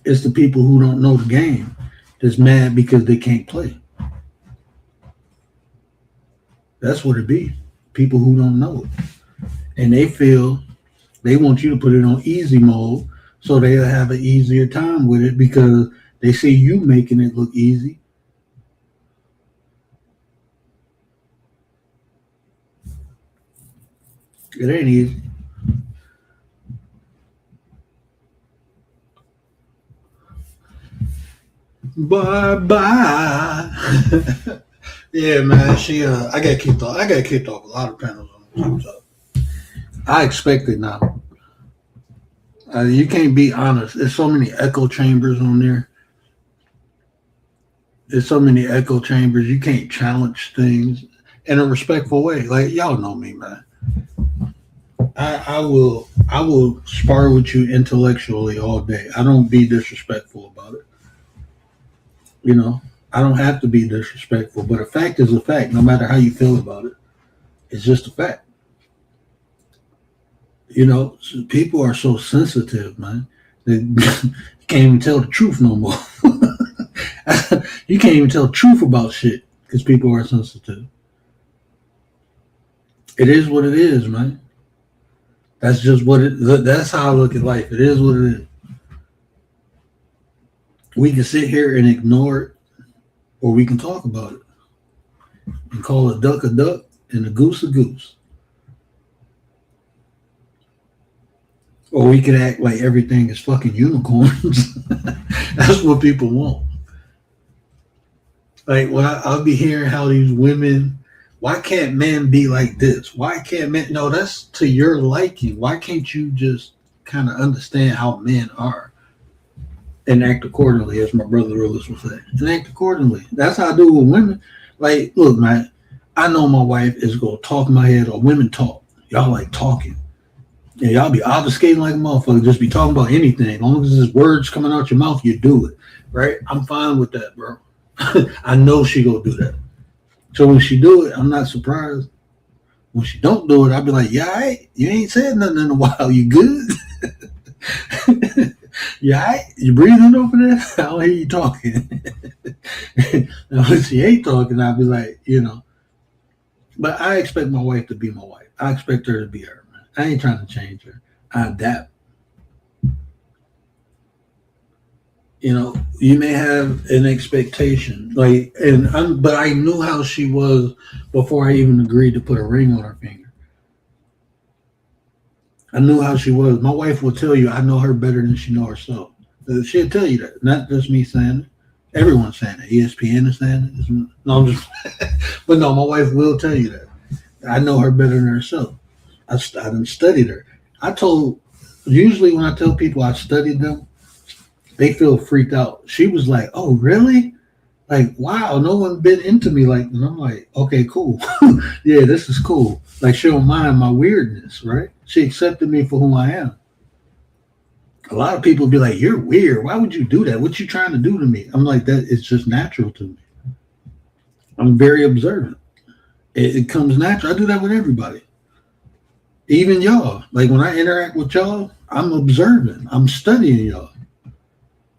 It's the people who don't know the game that's mad because they can't play. That's what it be. People who don't know it. And they feel they want you to put it on easy mode so they'll have an easier time with it because they see you making it look easy. It ain't easy. Bye. Yeah, man. I got kicked off. I got kicked off a lot of panels on YouTube. I expect it now. You can't be honest. There's so many echo chambers on there. There's so many echo chambers. You can't challenge things in a respectful way. Like y'all know me, man. I will spar with you intellectually all day. I don't be disrespectful about it. I don't have to be disrespectful, but a fact is a fact, no matter how you feel about it. It's just a fact. People are so sensitive, man. They can't even tell the truth no more. You can't even tell the truth about shit because people are sensitive. It is what it is, man. That's just that's how I look at life. It is what it is. We can sit here and ignore it, or we can talk about it and call a duck and a goose. Or we could act like everything is fucking unicorns. That's what people want. Like, I'll be hearing how these women, why can't men be like this? Why can't men? No, that's to your liking. Why can't you just kind of understand how men are and act accordingly, as my brother Willis would say? And act accordingly. That's how I do with women. Like, look, man, I know my wife is going to talk in my head, or women talk. Y'all like talking. And y'all be obfuscating like a motherfucker, just be talking about anything. As long as there's words coming out your mouth, you do it. Right? I'm fine with that, bro. I know she gonna do that. So when she do it, I'm not surprised. When she don't do it, I'll be like, yeah, all right. You ain't said nothing in a while. You good? You all right? You breathing over there? I don't hear you talking. Now, when she ain't talking, I'll be like, But I expect my wife to be my wife. I expect her to be her. I ain't trying to change her. I adapt. You know, you may have an expectation, like, but I knew how she was before I even agreed to put a ring on her finger. I knew how she was. My wife will tell you I know her better than she knows herself. She'll tell you that, not just me saying it. Everyone's saying it. ESPN is saying it. No, I'm just, but no, my wife will tell you that. I know her better than herself. I done studied her. I told, usually when I tell people I studied them, they feel freaked out. She was like, "Oh, really? Like, wow, no one been into me like." And I'm like, "Okay, cool. Yeah, this is cool." Like, she don't mind my weirdness, right? She accepted me for who I am. A lot of people be like, "You're weird. Why would you do that? What you trying to do to me?" I'm like, "That it's just natural to me. I'm very observant. It comes natural. I do that with everybody, even y'all. Like when I interact with y'all, I'm observant. I'm studying y'all.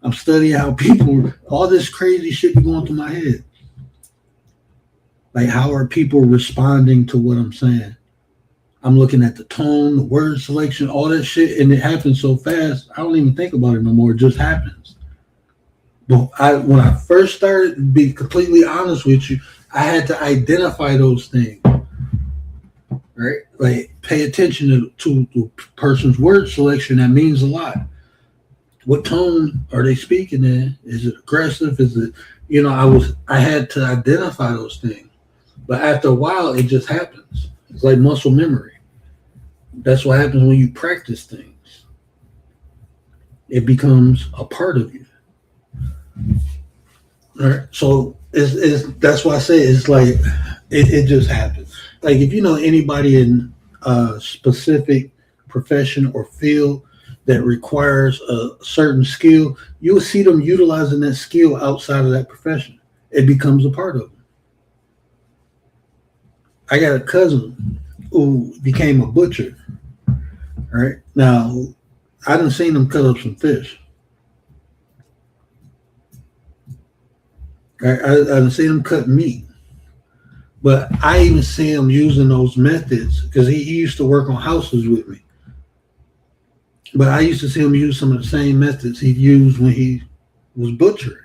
I'm studying how people, all this crazy shit be going through my head. Like, how are people responding to what I'm saying? I'm looking at the tone, the word selection, all that shit, and it happens so fast. I don't even think about it no more. It just happens. But when I first started, to be completely honest with you, I had to identify those things, right? Like, pay attention to the person's word selection. That means a lot. What tone are they speaking in? Is it aggressive? Is it, I had to identify those things. But after a while, it just happens. It's like muscle memory. That's what happens when you practice things. It becomes a part of you. All right. So that's why I say it's like it just happens. Like if you know anybody in a specific profession or field that requires a certain skill, you'll see them utilizing that skill outside of that profession. It becomes a part of them. I got a cousin who became a butcher. Right now, I done seen him cut up some fish. I done seen him cut meat, but I even see him using those methods because he used to work on houses with me. But I used to see him use some of the same methods he used when he was butchering.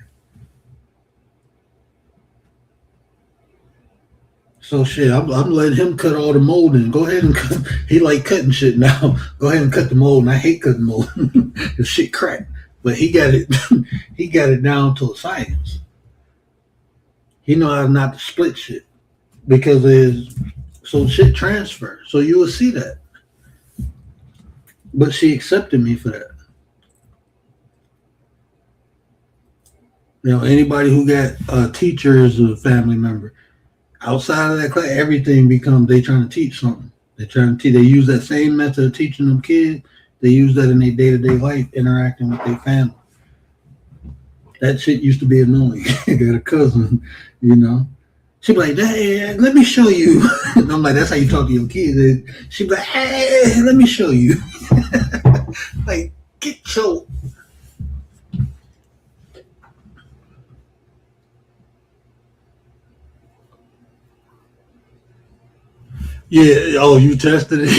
So shit, I'm letting him cut all the molding. Go ahead and cut. He like cutting shit now. Go ahead and cut the mold. And I hate cutting mold. The shit crack. But he got it. He got it down to a science. He know how not to split shit because there's so shit transfer. So you will see that. But she accepted me for that. Anybody who got a teacher as a family member, outside of that class, everything becomes they trying to teach something. They trying to teach. They use that same method of teaching them kids. They use that in their day-to-day life, interacting with their family. That shit used to be annoying. I got a cousin, She'd be like, "Hey, let me show you." And I'm like, "That's how you talk to your kids." She'd be like, "Hey, let me show you." Like, get your. Yeah. Oh, you tested it.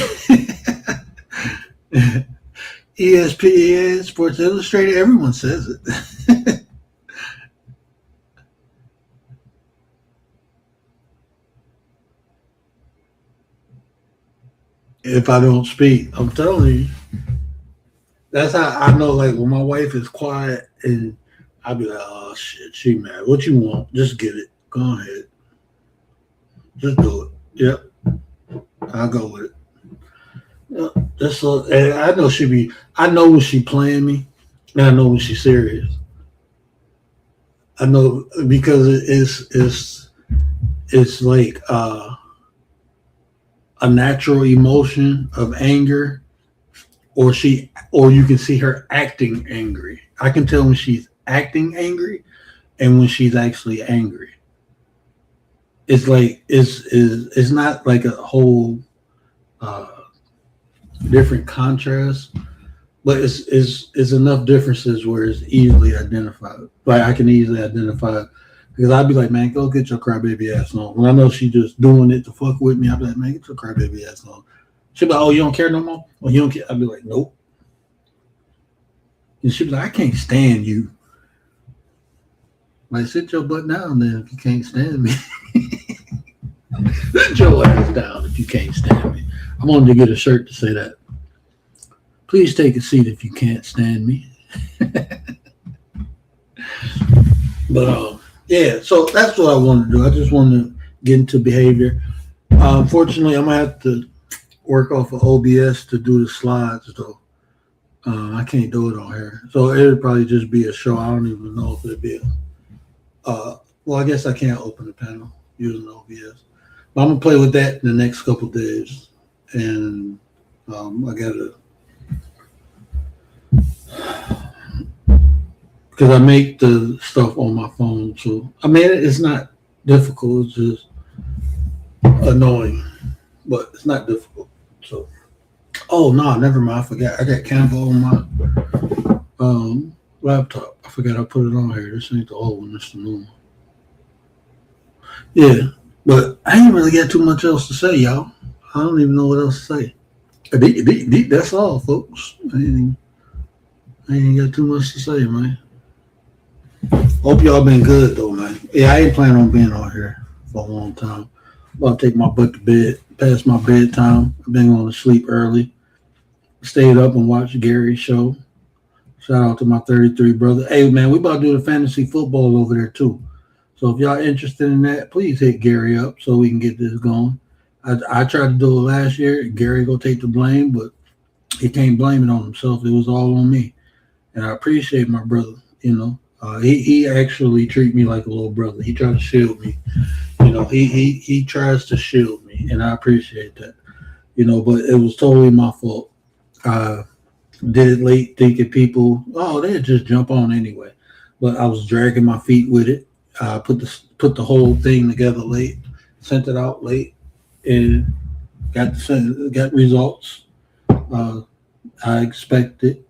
ESPN, Sports Illustrated, everyone says it. If I don't speak, I'm telling you. That's how I know. Like when my wife is quiet, and I'll be like, "Oh shit, she mad. What you want? Just get it. Go ahead. Just do it." Yep, I'll go with it. Yeah, that's so. And I know she be. I know when she playing me, and I know when she's serious. I know because it's like a natural emotion of anger, or you can see her acting angry. I can tell when she's acting angry and when she's actually angry. It's like it's not like a whole uh, different contrast, but it's enough differences where it's easily identified. Like I can easily identify because I'd be like, "Man, go get your crybaby ass on." When I know she just doing it to fuck with me, I'd be like, "Man, get your crybaby ass on." She'd be like, oh, you don't care no more? Well, you don't care? I'd be like, nope. And she'd be like, I can't stand you. Like, sit your butt down then if you can't stand me. Sit your ass down if you can't stand me. I wanted to get a shirt to say that. Please take a seat if you can't stand me. But yeah, so that's what I want to do. I just want to get into behavior. Unfortunately, I'm gonna have to work off of OBS to do the slides though. I can't do it on here, so it'll probably just be a show. I don't even know if it'll be well, I guess I can't open the panel using OBS, but I'm gonna play with that in the next couple days, and I gotta. Because I make the stuff on my phone, so I mean it's not difficult. It's just annoying, but it's not difficult. So, oh no, never mind. I forgot. I got Canva on my laptop. I forgot I put it on here. This ain't the old one. It's the new one. Yeah, but I ain't really got too much else to say, y'all. I don't even know what else to say. That's all, folks. I ain't got too much to say, man. Hope y'all been good though, man. Yeah, I ain't planning on being on here for a long time. I'm about to take my butt to bed, past my bedtime. I've been going to sleep early. Stayed up and watched Gary's show. Shout out to my 33 brother. Hey man, we about to do the fantasy football over there too. So if y'all interested in that, please hit Gary up so we can get this going. I tried to do it last year. Gary gonna take the blame, but he can't blame it on himself. It was all on me. And I appreciate my brother, you know. He actually treat me like a little brother. He tried to shield me. You know, he tries to shield me, and I appreciate that. You know, but it was totally my fault. I did it late thinking people, they'd just jump on anyway. But I was dragging my feet with it. Put the whole thing together late, sent it out late, and got results. I expected.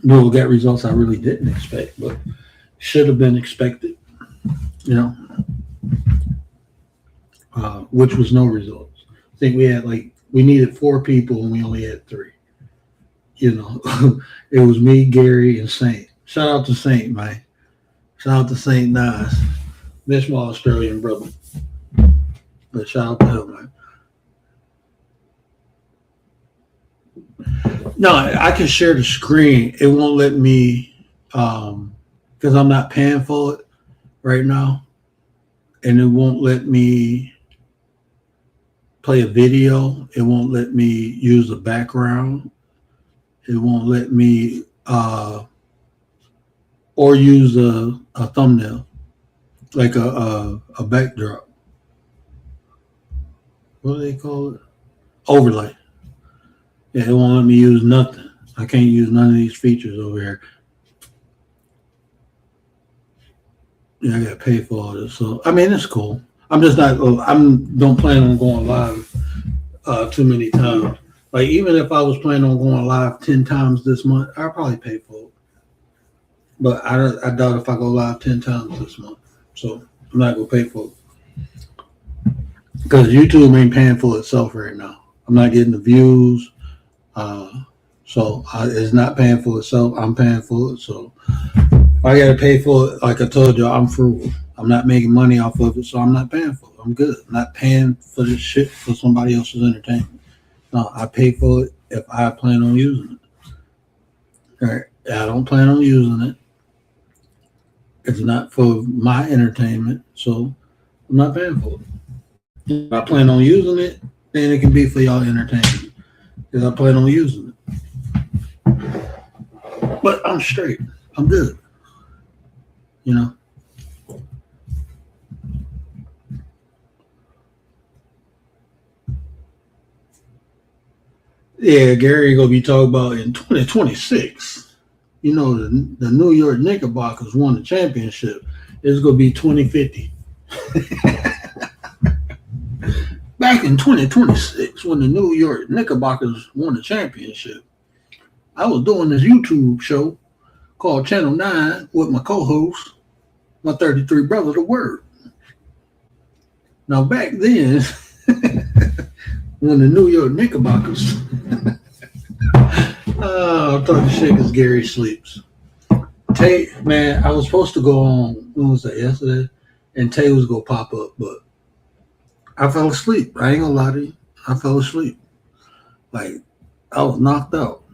Well, got results I really didn't expect, but should have been expected, you know, which was no results. I think we needed 4 people and we only had 3. You know, it was me, Gary, and Saint. Shout out to Saint, man. Shout out to Saint Nas. Miss my Australian brother. But shout out to him, man. No, I can share the screen. It won't let me, because I'm not paying for it right now, and it won't let me play a video. It won't let me use a background. It won't let me or use a thumbnail, like a backdrop. What do they call it? Overlay. Yeah, it won't let me use nothing. I can't use none of these features over here. Yeah, I got to pay for all this. So, I mean, it's cool. I'm just not, don't plan on going live too many times. Like, even if I was planning on going live 10 times this month, I'll probably pay for it. But I doubt if I go live 10 times this month. So, I'm not going to pay for it. Because YouTube ain't paying for itself right now. I'm not getting the views. So, it's not paying for itself. I'm paying for it. So, I got to pay for it. Like I told you, I'm frugal. I'm not making money off of it, so I'm not paying for it. I'm good. I'm not paying for this shit for somebody else's entertainment. No, I pay for it if I plan on using it. All right. I don't plan on using it. It's not for my entertainment, so I'm not paying for it. If I plan on using it, then it can be for y'all entertainment. Because I plan on using it. But I'm straight. I'm good. You know? Yeah, Gary gonna be talking about in 2026. You know, the New York Knickerbockers won the championship. It's gonna be 2050. Back in 2026, when the New York Knickerbockers won the championship, I was doing this YouTube show called Channel 9 with my co-host, my 33 brother, The Word. Now, back then, when the New York Knickerbockers. I'm talking shit because Gary sleeps. Tay, man, I was supposed to go on, when was that, yesterday? And Tay was going to pop up, but I fell asleep. I ain't going to lie to you. I fell asleep. Like, I was knocked out.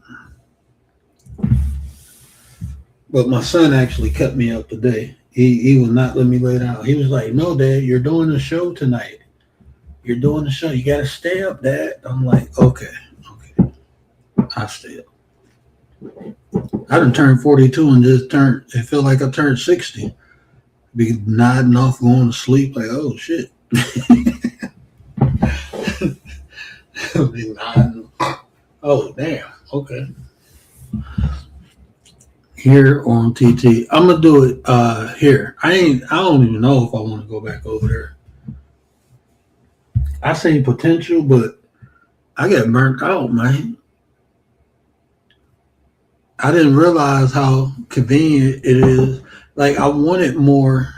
But my son actually kept me up today. He would not let me lay down. He was like, "No, Dad, you're doing the show tonight. You're doing the show. You got to stay up, Dad." I'm like, okay. I stay up. I done turned 42 and just turned, it felt like I turned 60. Be nodding off, going to sleep, like, oh, shit. Be nodding. Oh, damn. Okay. Here on TT. I'm gonna do it here. I don't even know if I want to go back over there. I see potential, but I get burnt out, man. I didn't realize how convenient it is. Like, I wanted more.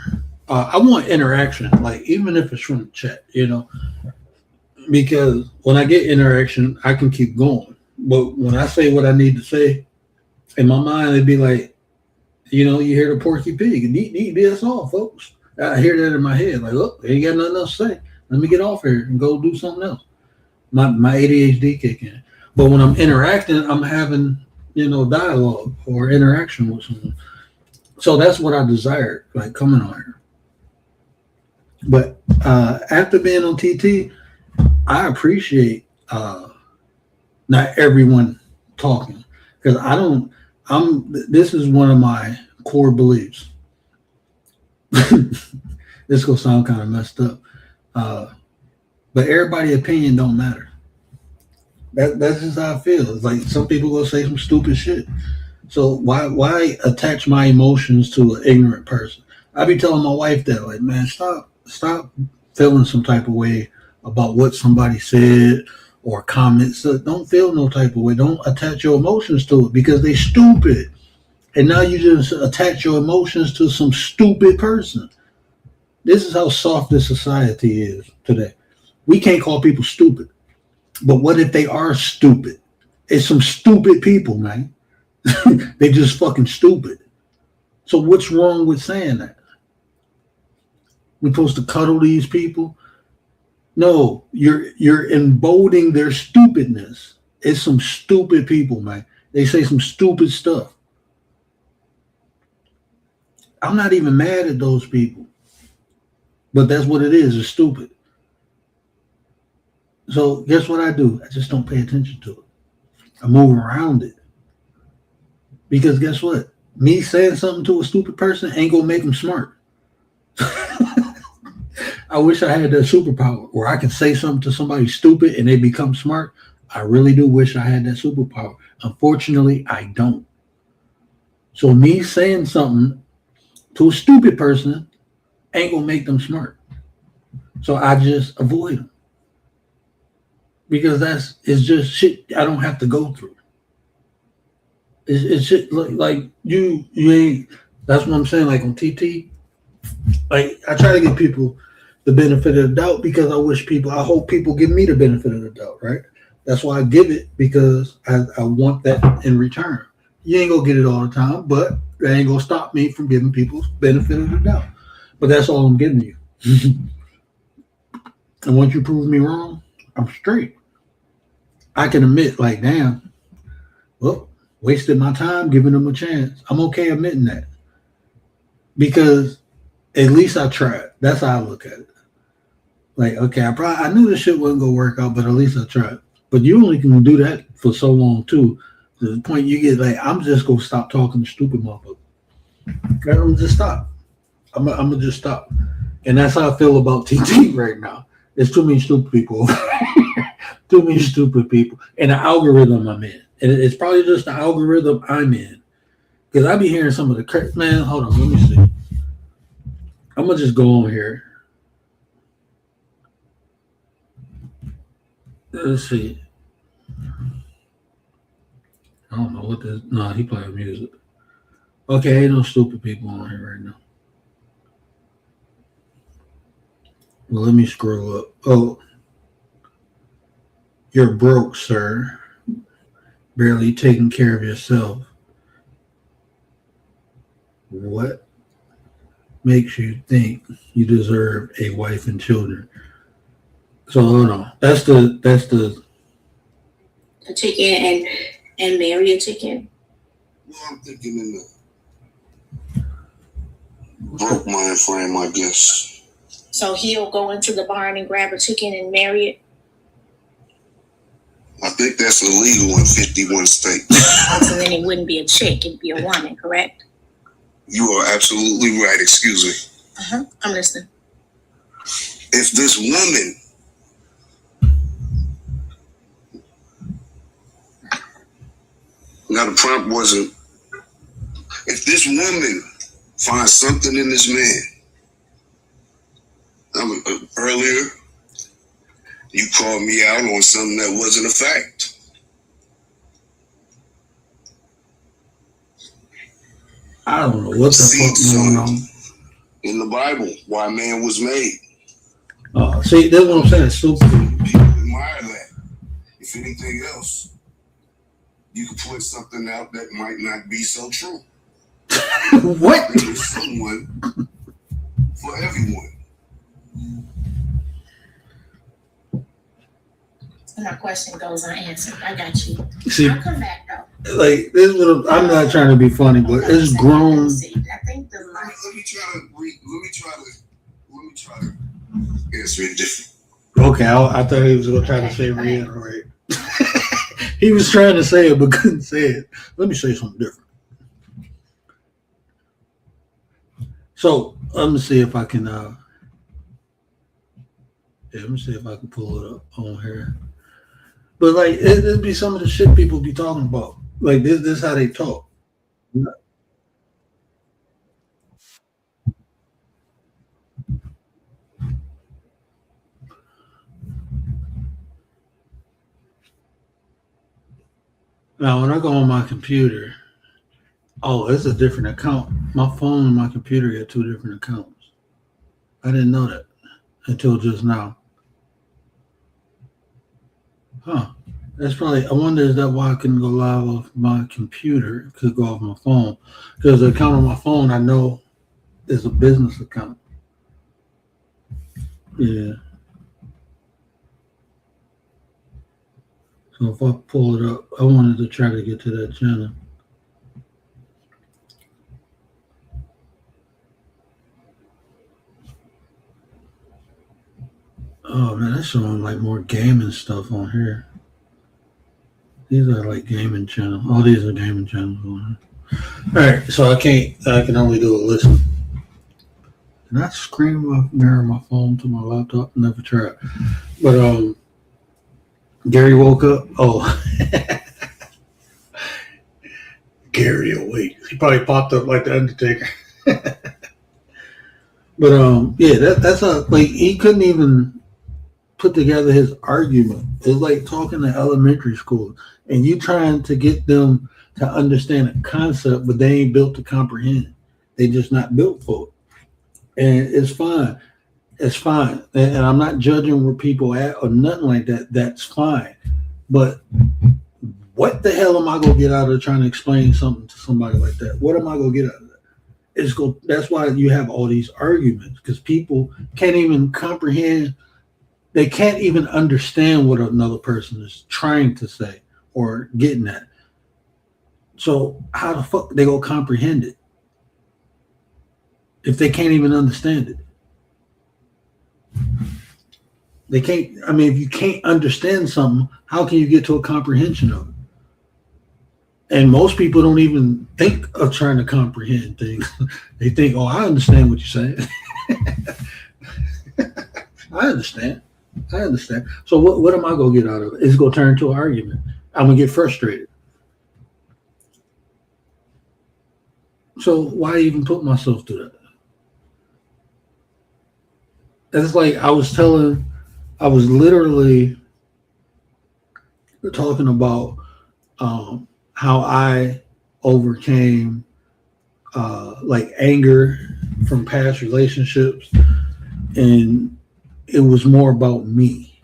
I want interaction, like, even if it's from the chat, because when I get interaction, I can keep going. But when I say what I need to say, in my mind, it'd be like, you hear the Porky Pig. Neat, that's all, folks. I hear that in my head. Like, look, they ain't got nothing else to say. Let me get off here and go do something else. My ADHD kick in. But when I'm interacting, I'm having, dialogue or interaction with someone. So that's what I desired, like coming on here. But after being on TT, I appreciate not everyone talking, because this is one of my core beliefs. This will sound kind of messed up, but everybody's opinion don't matter. That's just how I feel. It's like some people will say some stupid shit. So why attach my emotions to an ignorant person? I be telling my wife that, like, man, stop feeling some type of way about what somebody said or comments. So don't feel no type of way. Don't attach your emotions to it, because they stupid. And now you just attach your emotions to some stupid person. This is how soft this society is today. We can't call people stupid. But what if they are stupid? It's some stupid people, man. They just fucking stupid. So what's wrong with saying that? We're supposed to cuddle these people? No, you're emboldening their stupidness. It's some stupid people, man. They say some stupid stuff. I'm not even mad at those people. But that's what it is. It's stupid. So guess what I do? I just don't pay attention to it. I move around it. Because guess what? Me saying something to a stupid person ain't going to make them smart. I wish I had that superpower where I can say something to somebody stupid and they become smart. I really do wish I had that superpower. Unfortunately, I don't. So me saying something to a stupid person ain't going to make them smart. So I just avoid them. Because it's just shit I don't have to go through. It's shit like you ain't. That's what I'm saying. Like on TT, like I try to give people the benefit of the doubt, because I hope people give me the benefit of the doubt, right? That's why I give it, because I want that in return. You ain't gonna get it all the time, but that ain't gonna stop me from giving people benefit of the doubt. But that's all I'm giving you. And once you prove me wrong, I'm straight. I can admit, like, damn, well, wasted my time giving them a chance. I'm okay admitting that, because at least I tried. That's how I look at it. Like, okay, I knew this shit wasn't gonna work out, but at least I tried. But you only can do that for so long too. To the point you get like, I'm just gonna stop talking to stupid motherfuckers. I'm gonna just stop. I'm gonna just stop. And that's how I feel about TT right now. There's too many stupid people. Too many stupid people. And the algorithm I'm in. And it's probably just the algorithm I'm in. Because I be hearing some of the crap. Man, hold on, let me see. I'm gonna just go on here. Let's see. I don't know what this. No, he playing music. Okay, ain't no stupid people on here right now. Well, let me scroll up. Oh, You're broke, sir. Barely taking care of yourself. What makes you think you deserve a wife and children? So hold on. That's the A chicken and marry a chicken. Well, I'm thinking in the broke mind frame, I guess. So he'll go into the barn and grab a chicken and marry it. I think that's illegal in 51 states. So then it wouldn't be a chick, it'd be a woman, correct? You are absolutely right. Excuse me. I'm listening. If this woman now the prompt wasn't, if this woman finds something in this man, earlier you called me out on something that wasn't a fact. I don't know what the fuck going on. In the Bible, why man was made. See, that's what I'm saying. It's super. People admire that. If anything else, you could point something out that might not be so true. What? There's someone for everyone. My question goes unanswered. I got you. See, I'll come back though. like this is what I'm not trying to be funny, but it's grown. I think the Let me try to answer it different. Okay, I thought he was gonna try to say reiterate. He was trying to say it but couldn't say it. Let me say something different. So let me see if I can. Let me see if I can pull it up on here. But like, it'd be some of the shit people be talking about. Like this is how they talk. Now, when I go on my computer, oh, it's a different account. My phone and my computer got two different accounts. I didn't know that until just now. Huh. That's probably, I wonder, is that why I couldn't go live off my computer? It could go off my phone. Because the account on my phone, I know is a business account. Yeah. So if I pull it up, I wanted to try to get to that channel. Oh man, that's showing like more gaming stuff on here. These are like gaming channels. All these are gaming channels on here. All right, so I can only do a listen. Can I mirror my phone to my laptop? Never tried. But Gary woke up. Oh, Gary awake. He probably popped up like the Undertaker. But yeah, that's like he couldn't even put together his argument. It's like talking to elementary school, and you trying to get them to understand a concept, but they ain't built to comprehend. They just not built for it, and it's fine. It's fine, and I'm not judging where people at or nothing like that. That's fine, but what the hell am I gonna get out of trying to explain something to somebody like that? What am I gonna get out of that? That's why you have all these arguments, because people can't even comprehend. They can't even understand what another person is trying to say or getting at. So how the fuck they gonna comprehend it if they can't even understand it? They can't. I mean, if you can't understand something, how can you get to a comprehension of it? And most people don't even think of trying to comprehend things. They think, "Oh, I understand what you're saying." I understand. So what am I gonna get out of it? It's gonna turn into an argument. I'm gonna get frustrated. So why even put myself through that? It's like I was literally talking about how I overcame like anger from past relationships, and it was more about me.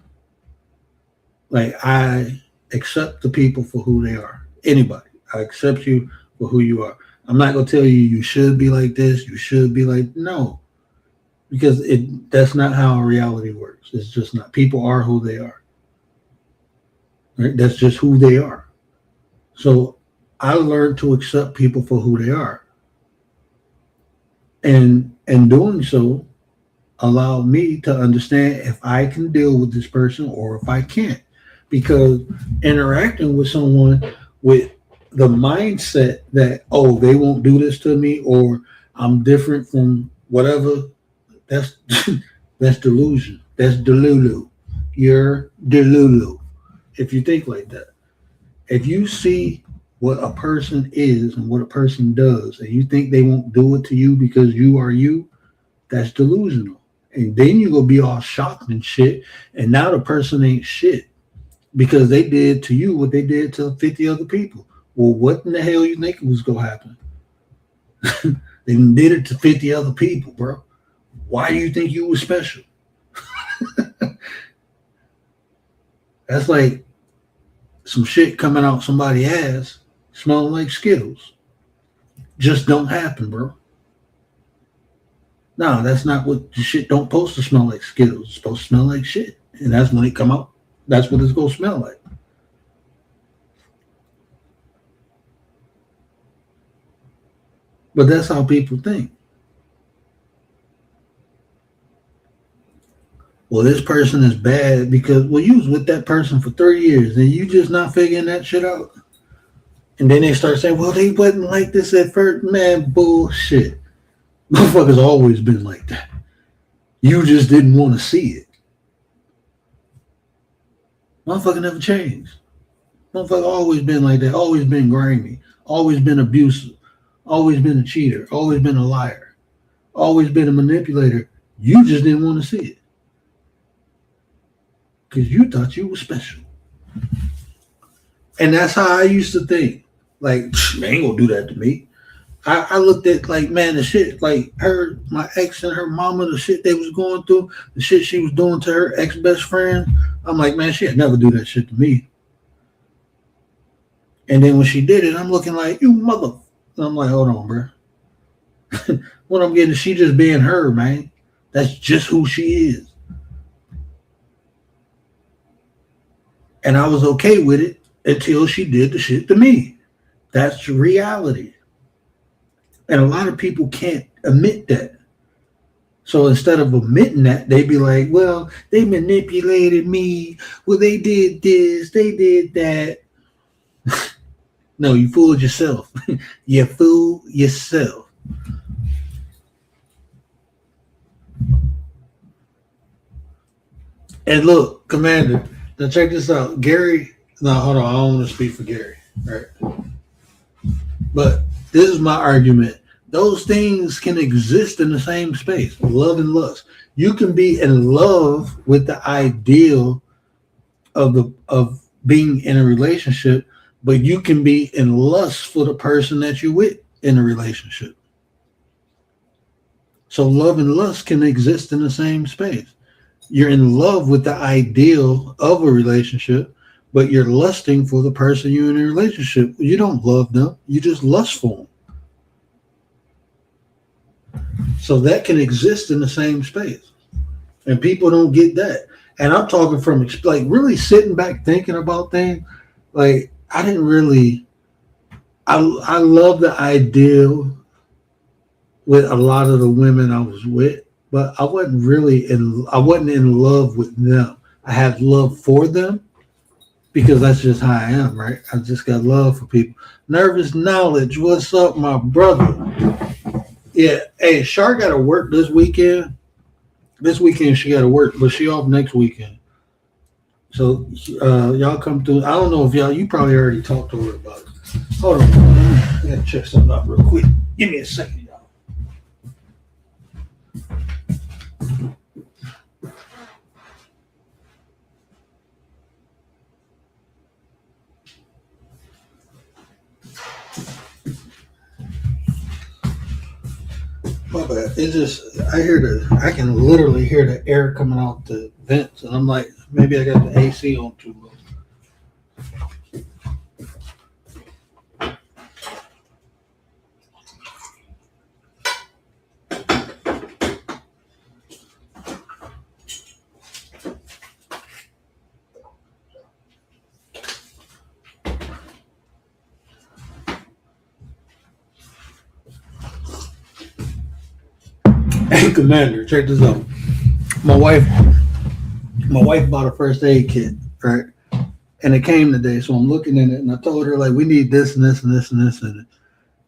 Like, I accept the people for who they are. Anybody, I accept you for who you are. I'm not gonna tell you you should be like this. You should be like no, because that's not how reality works. It's just not. People are who they are. Right? That's just who they are. So I learned to accept people for who they are, and doing so allowed me to understand if I can deal with this person or if I can't. Because interacting with someone with the mindset that, oh, they won't do this to me, or I'm different from whatever, that's that's delusion. That's delulu. You're delulu if you think like that. If you see what a person is and what a person does, and you think they won't do it to you because you are you, that's delusional. And then you gonna be all shocked and shit. And now the person ain't shit because they did to you what they did to 50 other people. Well, what in the hell you think was gonna happen? They did it to 50 other people, bro. Why do you think you were special? That's like some shit coming out somebody's ass smelling like Skittles. Just don't happen, bro. No, that's not what the shit don't supposed to smell like Skittles. It's supposed to smell like shit. And that's when it come out. That's what it's gonna smell like. But that's how people think. Well, this person is bad because, well, you was with that person for 3 years and you just not figuring that shit out. And then they start saying, well, they wasn't like this at first. Man, bullshit. Motherfuckers always been like that. You just didn't want to see it. Motherfucker never changed. Motherfucker always been like that. Always been grimy. Always been abusive. Always been a cheater. Always been a liar. Always been a manipulator. You just didn't want to see it. Because you thought you were special. And that's how I used to think. Like, they ain't gonna do that to me. I looked at, like, man, the shit, like, her, my ex and her mama, the shit they was going through, the shit she was doing to her ex-best friend. I'm like, man, she'd never do that shit to me. And then when she did it, I'm looking like, you mother. And I'm like, hold on, bro. What I'm getting is she just being her, man. That's just who she is. And I was okay with it until she did the shit to me. That's reality. And a lot of people can't admit that. So instead of admitting that, they be like, well, they manipulated me. Well, they did this, they did that. No, you fooled yourself. You fooled yourself. And look, Commander, now check this out. Gary, no, hold on. I don't want to speak for Gary, right? But this is my argument. Those things can exist in the same space, love and lust. You can be in love with the ideal of being in a relationship, but you can be in lust for the person that you're with in a relationship. So love and lust can exist in the same space. You're in love with the ideal of a relationship, but you're lusting for the person you're in a relationship. You don't love them. You just lust for them. So that can exist in the same space. And people don't get that. And I'm talking from, like, really sitting back thinking about things. Like, I didn't really, I love the ideal with a lot of the women I was with, but I wasn't in love with them. I had love for them because that's just how I am, right? I just got love for people. Nervous Knowledge, what's up, my brother? Yeah, hey, Shar got to work this weekend. This weekend she got to work, but she off next weekend. So y'all come through. I don't know if you probably already talked to her about it. Hold on, I gotta check something out real quick. Give me a second, y'all. My bad. It just, I can literally hear the air coming out the vents, and I'm like, maybe I got the AC on too low. Hey, Commander, check this out. My wife bought a first aid kit, right? And it came today, so I'm looking at it, and I told her like we need this and this and this and this in it.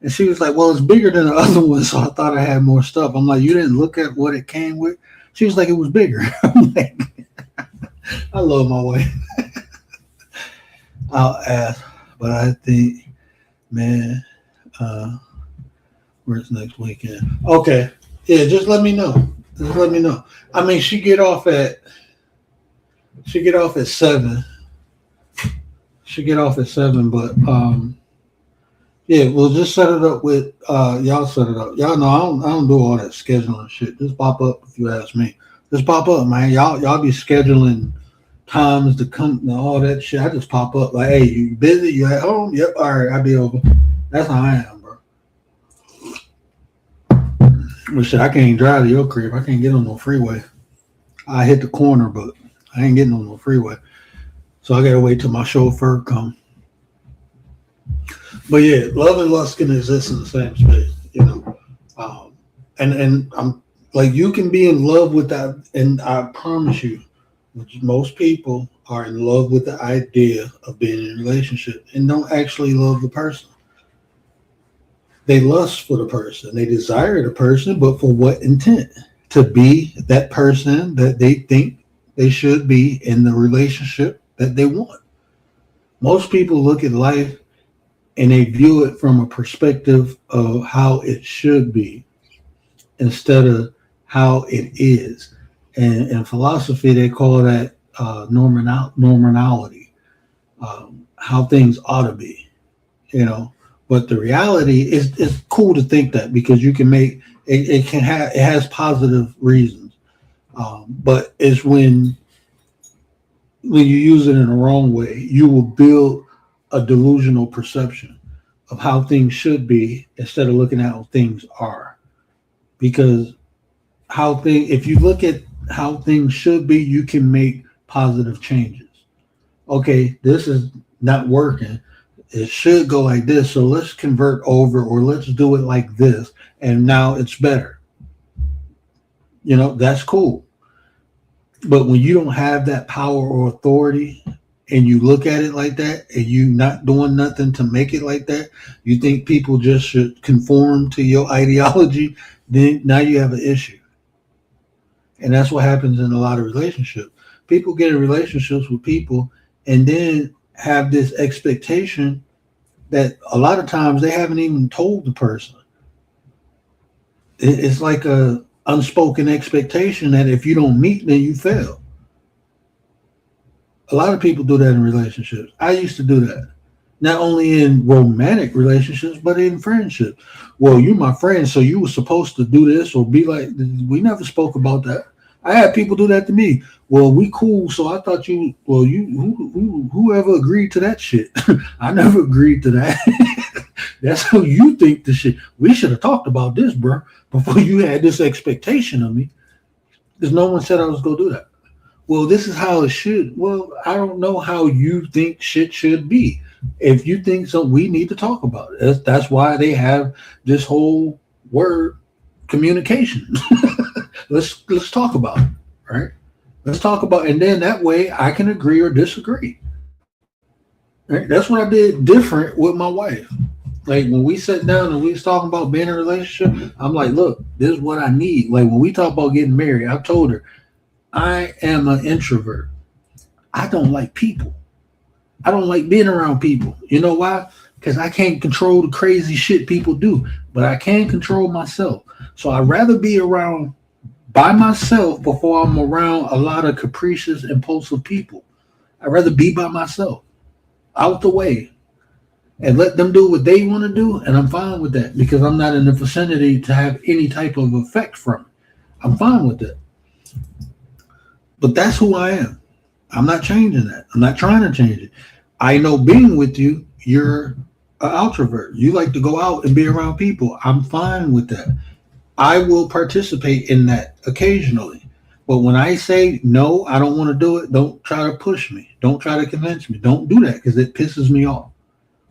And she was like, "Well, it's bigger than the other one, so I thought I had more stuff." I'm like, "You didn't look at what it came with?" She was like, "It was bigger." I'm like, I love my wife. I'll ask, but I think, man, where's next weekend? Okay, yeah, just let me know. Just let me know. I mean, she get off at 7. She get off at 7, but yeah, we'll just set it up with y'all set it up. Y'all know I don't do all that scheduling shit. Just pop up if you ask me. Just pop up, man. Y'all be scheduling times to come and all that shit. I just pop up like, hey, you busy? You at home? Yep. All right, I'll be over. That's how I am, bro. Well, shit, I can't drive to your crib. I can't get on no freeway. I hit the corner, but I ain't getting on no freeway. So I gotta wait till my chauffeur come. But yeah, love and lust can exist in the same space, you know. And I'm like, you can be in love with that, and I promise you, most people are in love with the idea of being in a relationship and don't actually love the person. They lust for the person, they desire the person, but for what intent? To be that person that they think they should be in the relationship that they want. Most people look at life and they view it from a perspective of how it should be instead of how it is. And in philosophy, they call that normality, how things ought to be, you know. But the reality is, it's cool to think that because you can make it. It has positive reasons, but it's when you use it in the wrong way, you will build a delusional perception of how things should be instead of looking at how things are. Because if you look at how things should be, you can make positive changes. Okay, this is not working. It should go like this, so let's convert over, or let's do it like this, and now it's better. You know, that's cool. But when you don't have that power or authority and you look at it like that and you not doing nothing to make it like that, you think people just should conform to your ideology, then now you have an issue. And that's what happens in a lot of relationships. People get in relationships with people and then have this expectation that a lot of times they haven't even told the person. It's like a unspoken expectation that if you don't meet, then you fail. A lot of people do that in relationships. I used to do that. Not only in romantic relationships, but in friendships. Well, you're my friend, so you were supposed to do this or be like, we never spoke about that. I had people do that to me. Well, we cool, so I thought whoever agreed to that shit. I never agreed to that. That's how you think the shit. We should have talked about this, bro, before you had this expectation of me. Because no one said I was going to do that. Well, this is how it should. Well, I don't know how you think shit should be. If you think so, we need to talk about it. That's why they have this whole word communication. Let's talk about it, right? Let's talk about it. And then that way I can agree or disagree. Right? That's what I did different with my wife. Like when we sat down and we was talking about being in a relationship, I'm like, look, this is what I need. Like when we talk about getting married, I told her, I am an introvert. I don't like people. I don't like being around people. You know why? Because I can't control the crazy shit people do, but I can control myself. So I'd rather be around by myself before I'm around a lot of capricious, impulsive people. I'd rather be by myself, out the way, and let them do what they want to do, and I'm fine with that because I'm not in the vicinity to have any type of effect from it. I'm fine with that. But that's who I am. I'm not changing that. I'm not trying to change it. I know being with you, you're an introvert. You like to go out and be around people. I'm fine with that. I will participate in that occasionally. But when I say, no, I don't want to do it, don't try to push me. Don't try to convince me. Don't do that because it pisses me off.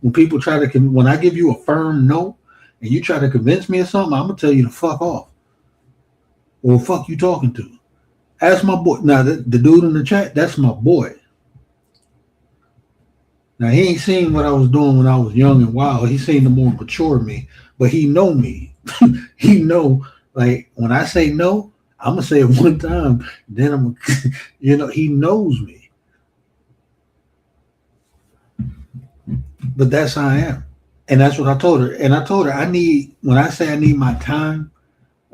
When people when I give you a firm no and you try to convince me of something, I'm going to tell you to fuck off. Well, fuck you talking to? Ask my boy. Now, the dude in the chat, that's my boy. Now, he ain't seen what I was doing when I was young and wild. He seen the more mature me, but he know me. He know, like, when I say no, I'm going to say it one time. Then I'm, he knows me. But that's how I am. And that's what I told her. And I told her, when I say I need my time,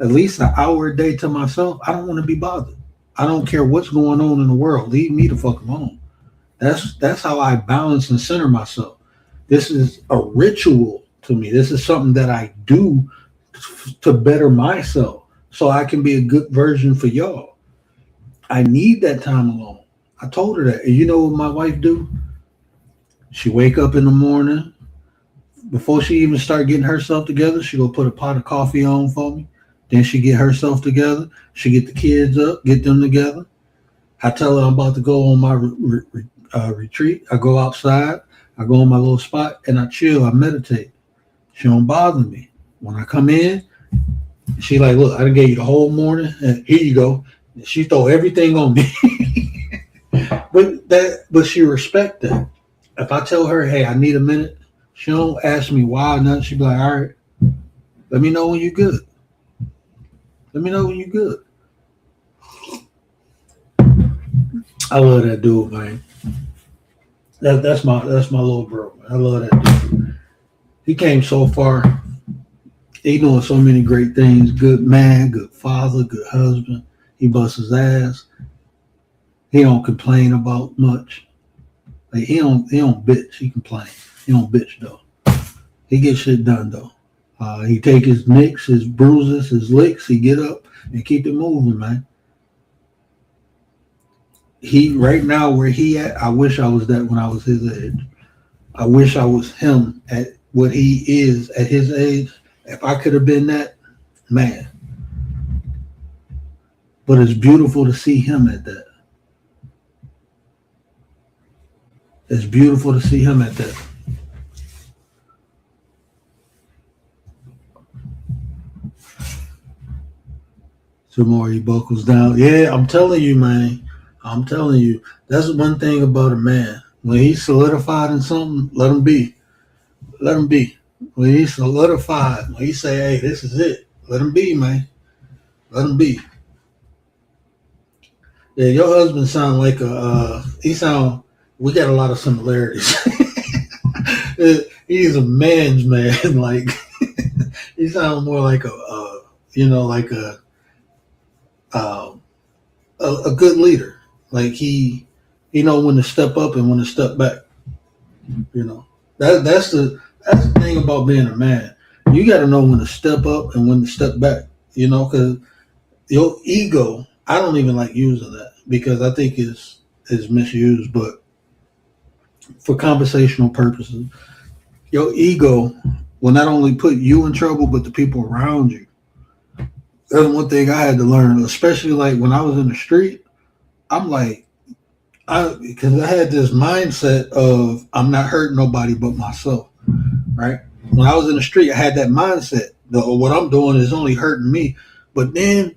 at least an hour a day to myself, I don't want to be bothered. I don't care what's going on in the world. Leave me the fuck alone. That's how I balance and center myself. This is a ritual to me. This is something that I do to better myself so I can be a good version for y'all. I need that time alone. I told her that. And you know what my wife do? She wake up in the morning. Before she even start getting herself together, she go put a pot of coffee on for me. Then she get herself together. She get the kids up, get them together. I tell her I'm about to go on my retreat. I go outside. I go on my little spot and I chill. I meditate. She don't bother me. When I come in, she like, look, I done gave you the whole morning. And here you go. And she throw everything on me. But she respect that. If I tell her, hey, I need a minute, she don't ask me why or nothing. She be like, all right, let me know when you're good. Let me know when you're good. I love that dude, man. That's my little bro. Man. I love that dude. He came so far. He doing so many great things. Good man, good father, good husband. He busts his ass. He don't complain about much. Like he don't bitch. He complain. He don't bitch though. He gets shit done though. He take his nicks, his bruises, his licks. He get up and keep it moving, man. He right now where he at. I wish I was that when I was his age. I wish I was him at what he is at his age. If I could have been that, man. But it's beautiful to see him at that. It's beautiful to see him at that. Some more he buckles down. Yeah, I'm telling you, man. I'm telling you. That's one thing about a man. When he's solidified in something, let him be. Let him be. When he's solidified, when he say, hey, this is it, let him be, man. Let him be. Yeah, your husband sound like we got a lot of similarities. He's a man's man. Like, he sounds more like a good leader. Like he know when to step up and when to step back. You know, that's the thing about being a man. You got to know when to step up and when to step back. You know, because your ego, I don't even like using that because I think it's misused. But for conversational purposes, your ego will not only put you in trouble, but the people around you. That's one thing I had to learn, especially like when I was in the street. I'm like, because I had this mindset of I'm not hurting nobody but myself, right? When I was in the street, I had that mindset. What I'm doing is only hurting me. But then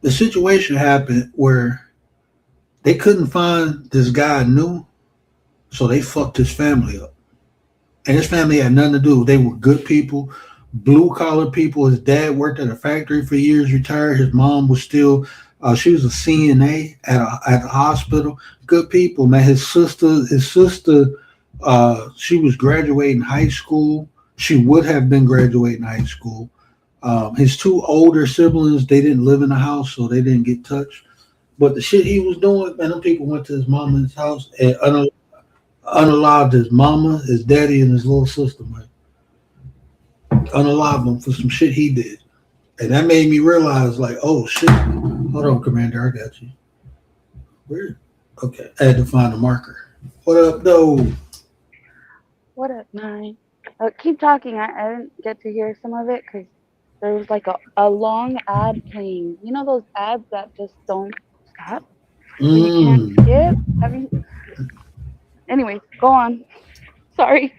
the situation happened where they couldn't find this guy I knew, so they fucked his family up. And his family had nothing to do. They were good people, blue-collar people. His dad worked at a factory for years, retired. His mom was still, she was a CNA at the hospital. Good people, man. His sister, she was graduating high school. She would have been graduating high school. His two older siblings, they didn't live in the house, so they didn't get touched. But the shit he was doing, man, them people went to his mama's house and unalived his mama, his daddy, and his little sister, man. Unalived him for some shit he did. And that made me realize, like, oh, shit. Hold on, Commander, I got you. Weird. Okay, I had to find a marker. What up, though? What up, Nine? Keep talking. I didn't get to hear some of it because there was like a long ad playing. You know those ads that just don't stop? You can't skip? Anyways, go on. Sorry.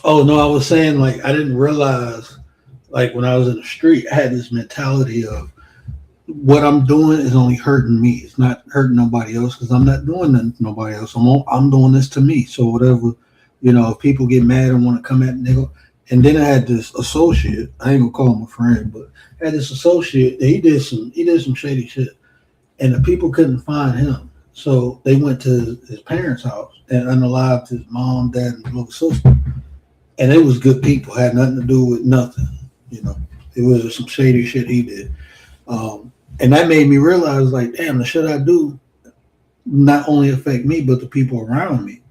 Oh, no, I was saying, like, I didn't realize, like, when I was in the street, I had this mentality of, what I'm doing is only hurting me. It's not hurting nobody else because I'm not doing nothing to nobody else. I'm doing this to me. So whatever, if people get mad and want to come at me, they go. And then I had this associate. I ain't gonna call him a friend, but I had this associate. He did some shady shit, and the people couldn't find him. So they went to his parents' house and unalived his mom, dad, and little sister. And it was good people. Had nothing to do with nothing. It was just some shady shit he did. And that made me realize, like, damn, the shit I do not only affect me, but the people around me.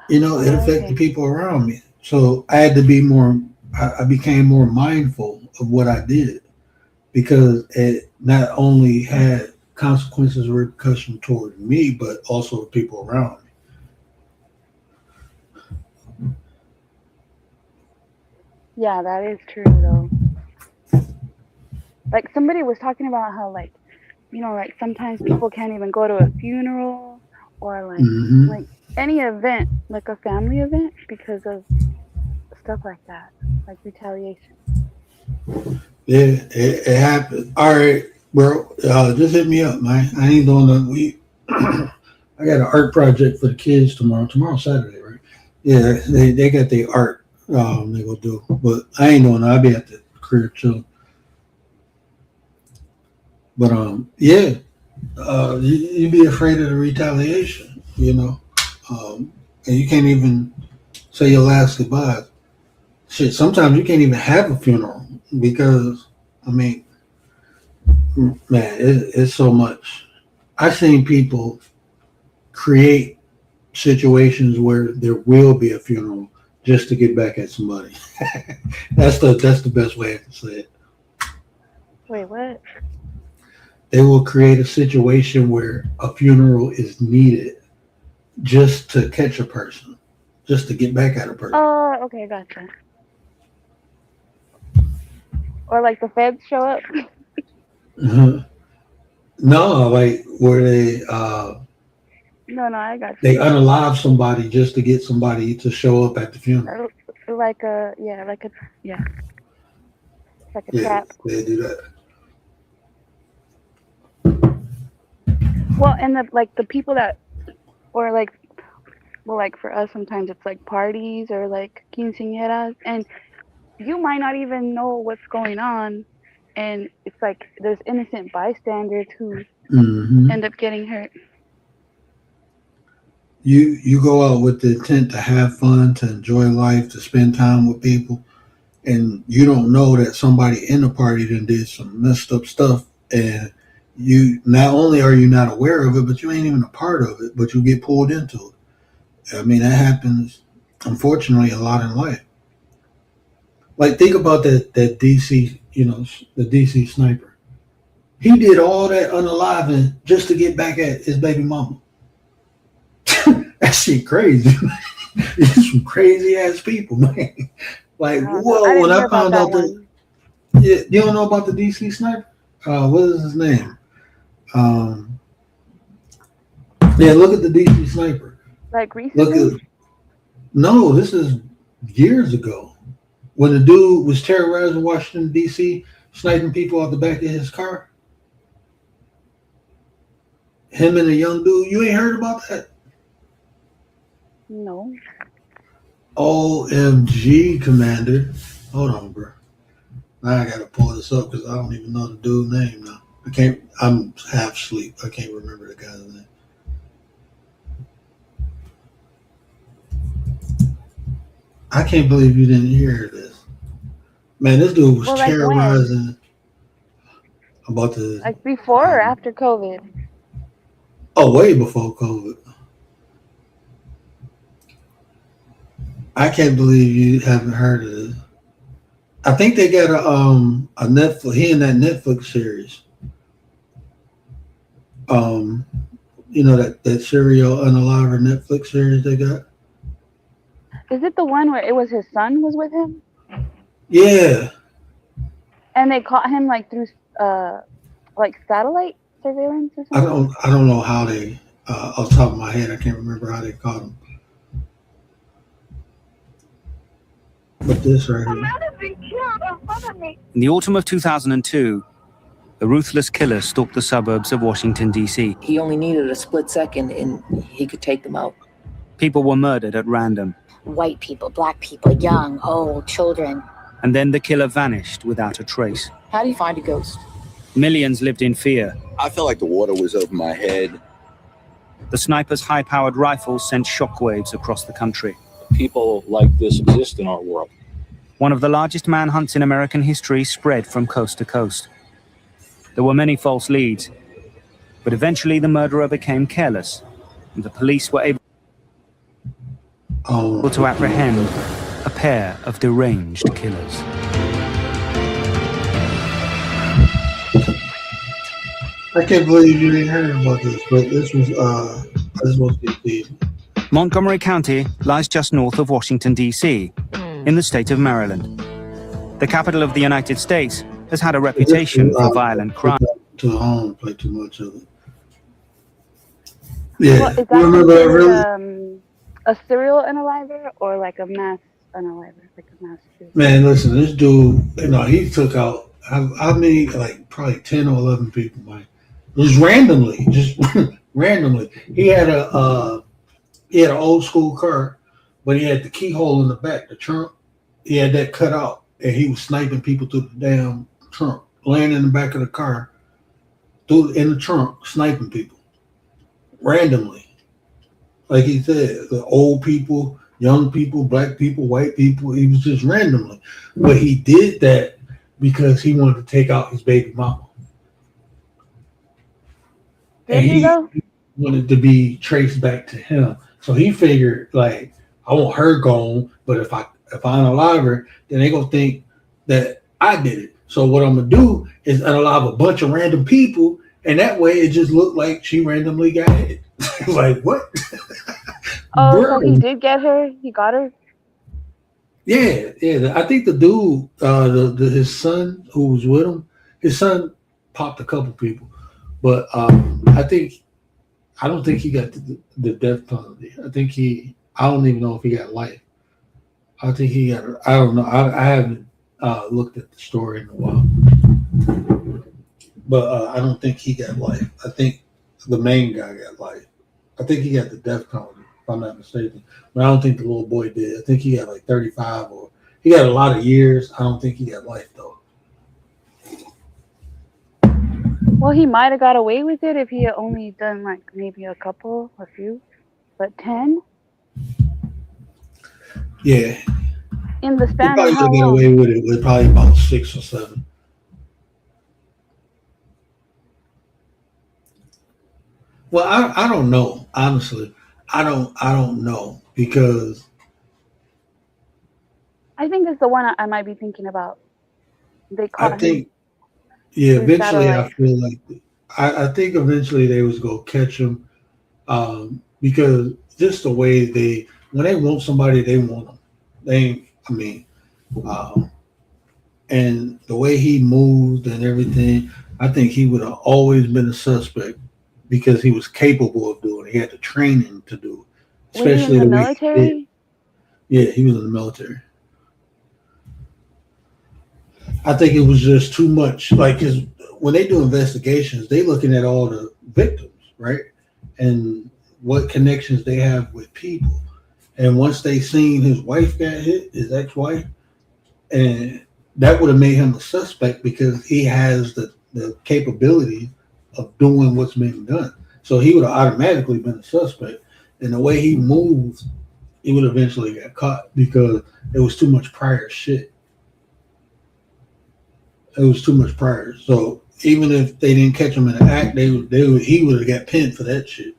It affected the people around me. So I had to be I became more mindful of what I did because it not only had consequences or repercussions toward me, but also the people around me. Yeah, that is true though. Like somebody was talking about how like sometimes people can't even go to a funeral or like any event, like a family event, because of stuff like that, like retaliation. Yeah, it happened. All right, bro, just hit me up, man. I ain't doing nothing. I got an art project for the kids tomorrow. Tomorrow's Saturday, right? Yeah, they got their art they gonna do, but I ain't doing that. I'll be at the crib chilling. But yeah, you be afraid of the retaliation, and you can't even say your last goodbye. Shit, sometimes you can't even have a funeral because, I mean, man, it's so much. I've seen people create situations where there will be a funeral just to get back at somebody. That's the best way I can say it. Wait, what? They will create a situation where a funeral is needed just to catch a person, just to get back at a person. Oh, okay, gotcha. Or like the feds show up. No, like where they No, I got you. they unalive somebody just to get somebody to show up at the funeral. Like a trap. They do that. Well, and the people that, or like for us sometimes it's like parties or like quinceañeras, and you might not even know what's going on, and it's like there's innocent bystanders who end up getting hurt. You go out with the intent to have fun, to enjoy life, to spend time with people, and you don't know that somebody in the party then did some messed up stuff, and you not only are you not aware of it, but you ain't even a part of it, but you get pulled into it. I mean, that happens, unfortunately, a lot in life. Like, think about that DC, the DC sniper. He did all that unaliving just to get back at his baby mama. That shit crazy. It's some crazy ass people, man. Like, whoa, when I found out that, you don't know about the DC sniper? What is his name? Yeah, look at the DC sniper. Like recently? No, this is years ago. When the dude was terrorizing Washington, D.C., sniping people out the back of his car. Him and a young dude. You ain't heard about that? No. OMG, Commander. Hold on, bro. Now I gotta pull this up because I don't even know the dude's name now. I'm half asleep. I can't remember the guy's name. I can't believe you didn't hear this. Man, this dude was terrorizing about the... Like before or after COVID? Oh, way before COVID. I can't believe you haven't heard of this. I think they got a Netflix. He in that Netflix series. That serial unalive Netflix series they got. Is it the one where it was his son was with him? Yeah. And they caught him like through like satellite surveillance or something? I don't know how they off the top of my head I can't remember how they caught him. But this right here. In the autumn of 2002, a ruthless killer stalked the suburbs of Washington, D.C. He only needed a split second and he could take them out. People were murdered at random. White people, black people, young, old, children. And then the killer vanished without a trace. How do you find a ghost? Millions lived in fear. I felt like the water was over my head. The sniper's high-powered rifles sent shockwaves across the country. People like this exist in our world. One of the largest manhunts in American history spread from coast to coast. There were many false leads, but eventually the murderer became careless, and the police were able to apprehend a pair of deranged killers. I can't believe you didn't hear about this, but this was the Montgomery County lies just north of Washington, D.C., in the state of Maryland. The capital of the United States has had a reputation for violent crime. To home, play too much of it. Yeah, Well, is that remember that considered, really? A serial unaliver or like a mass unaliver, like a mass shooter? Man, listen, this dude, he took out how many, like probably 10 or 11 people, man. Just randomly, randomly. He had an old school car, but he had the keyhole in the back, the trunk. He had that cut out, and he was sniping people through the damn trunk, laying in the back of the car, in the trunk, sniping people randomly. Like he said, the old people, young people, black people, white people. He was just randomly, but he did that because he wanted to take out his baby mama. Did he though? Wanted to be traced back to him. So he figured, like, I want her gone, but if I unalive her, then they gonna think that I did it. So what I'm gonna do is unalive a bunch of random people, and that way it just looked like she randomly got hit. Like, what? Oh, Bro. so he did get her? He got her? Yeah. I think the dude, his son who was with him, his son popped a couple people, but I don't think he got the death penalty. I don't even know if he got life. I think he got. I don't know. I haven't looked at the story in a while, but I don't think he got life. I think the main guy got life. I think he got the death penalty, if I'm not mistaken. But I don't think the little boy did. I think he got like 35, or he got a lot of years. I don't think he got life though. Well, he might have got away with it if he had only done like maybe a few, but 10 Yeah, in the he span probably of how got long? away with it with probably about 6 or 7. Well, I don't know. Honestly, I don't know because I think it's the one I might be thinking about. They caught I think him. yeah. His Eventually, I satellite. feel like I think eventually they was gonna catch him because just the way when they want somebody, they want them. And the way he moved and everything, I think he would have always been a suspect because he was capable of doing it. He had the training to do it. Was he in the way he military? did. Yeah, he was in the military. I think it was just too much. Like, when they do investigations, they looking at all the victims, right? And what connections they have with people. And once they seen his wife got hit, his ex-wife, and that would have made him a suspect because he has the capability of doing what's being done. So he would have automatically been a suspect. And the way he moved, he would eventually get caught because there was too much prior shit. It was too much prior. So even if they didn't catch him in the act, he would have got pinned for that shit.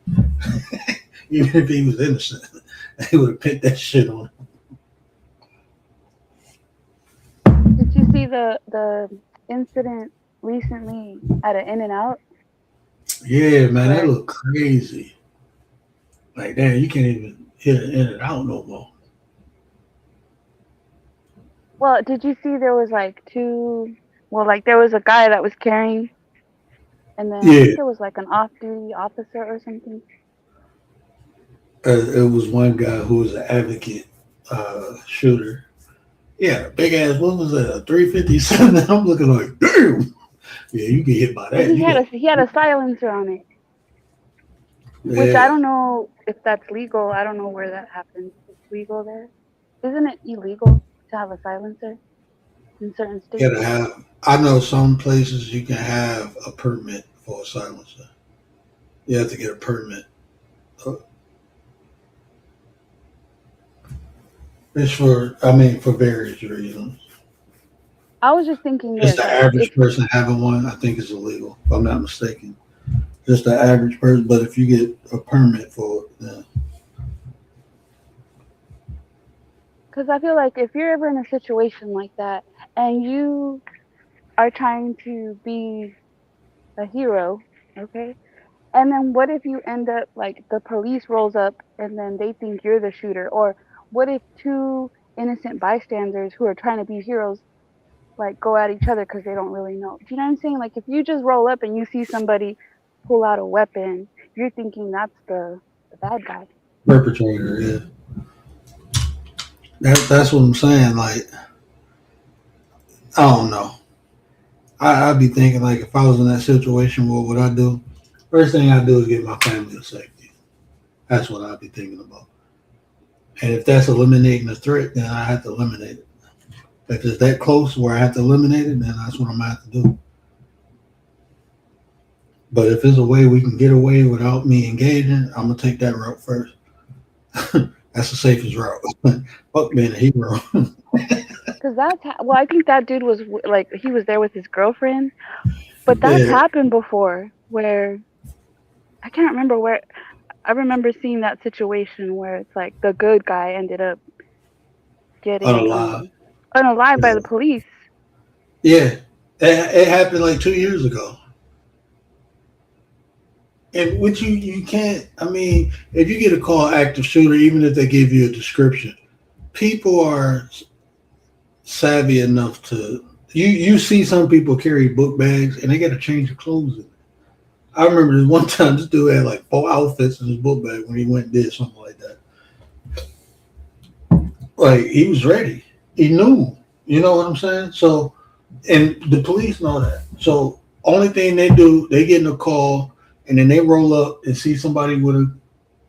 Even if he was innocent, they would have pinned that shit on him. Did you see the incident recently at an In-N-Out? Yeah, man, that looked crazy. Like, damn, you can't even hit an In-N-Out no more. Well, did you see there was there was a guy that was carrying, and then I think there was like an off-duty officer or something. It was one guy who was an advocate shooter. Yeah, big ass. What was that? A 357? I'm looking like, damn. Yeah, you get hit by that. He had a silencer on it, which I don't know if that's legal. I don't know where that happens. It's legal there. Isn't it illegal to have a silencer in certain states? You gotta have. I know some places you can have a permit for a silencer. You have to get a permit. It's for various reasons. I was just thinking Just the average person having one, I think, is illegal, if I'm not mistaken. Just the average person, but if you get a permit for it, then. Because I feel like if you're ever in a situation like that and you are trying to be a hero, okay? And then what if you end up, like, the police rolls up and then they think you're the shooter? Or what if two innocent bystanders who are trying to be heroes, like, go at each other because they don't really know? Do you know what I'm saying? Like, if you just roll up and you see somebody pull out a weapon, you're thinking that's the bad guy. Perpetrator, yeah. That's what I'm saying. Like, I don't know. I'd be thinking, like, if I was in that situation, what would I do? First thing I do is get my family to safety. That's what I'd be thinking about. And if that's eliminating the threat, then I have to eliminate it. If it's that close where I have to eliminate it, then that's what I'm going to have to do. But if there's a way we can get away without me engaging, I'm going to take that route first. That's the safest route. Fuck being a hero. Because I think that dude was, like, he was there with his girlfriend. But that's happened before where, I can't remember where, I remember seeing that situation where it's like the good guy ended up getting unalive by the police. Yeah, it happened like 2 years ago. And which you can't, I mean, if you get a call active shooter, even if they give you a description, people are savvy enough to, you see some people carry book bags and they got to change their clothes in it. I remember this one time this dude had like 4 outfits in his book bag when he went and did something like that. Like, he was ready. He knew. You know what I'm saying? So, and the police know that. So, only thing they do, they get in a call and then they roll up and see somebody with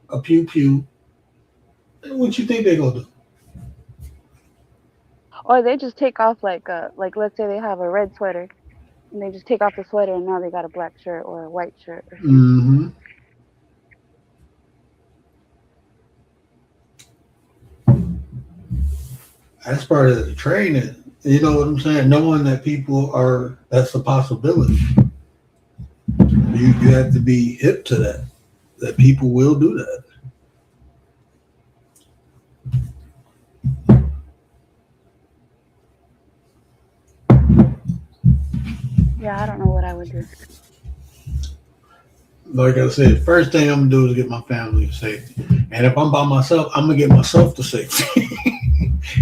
a pew. What you think they gonna do? Or they just take off like let's say they have a red sweater and they just take off the sweater and now they got a black shirt or a white shirt or something. Mm-hmm. That's part of the training. You know what I'm saying? Knowing that people are, that's a possibility. You have to be hip to that people will do that. Yeah, I don't know what I would do. Like I said, first thing I'm gonna do is get my family to safety. And if I'm by myself, I'm gonna get myself to safety.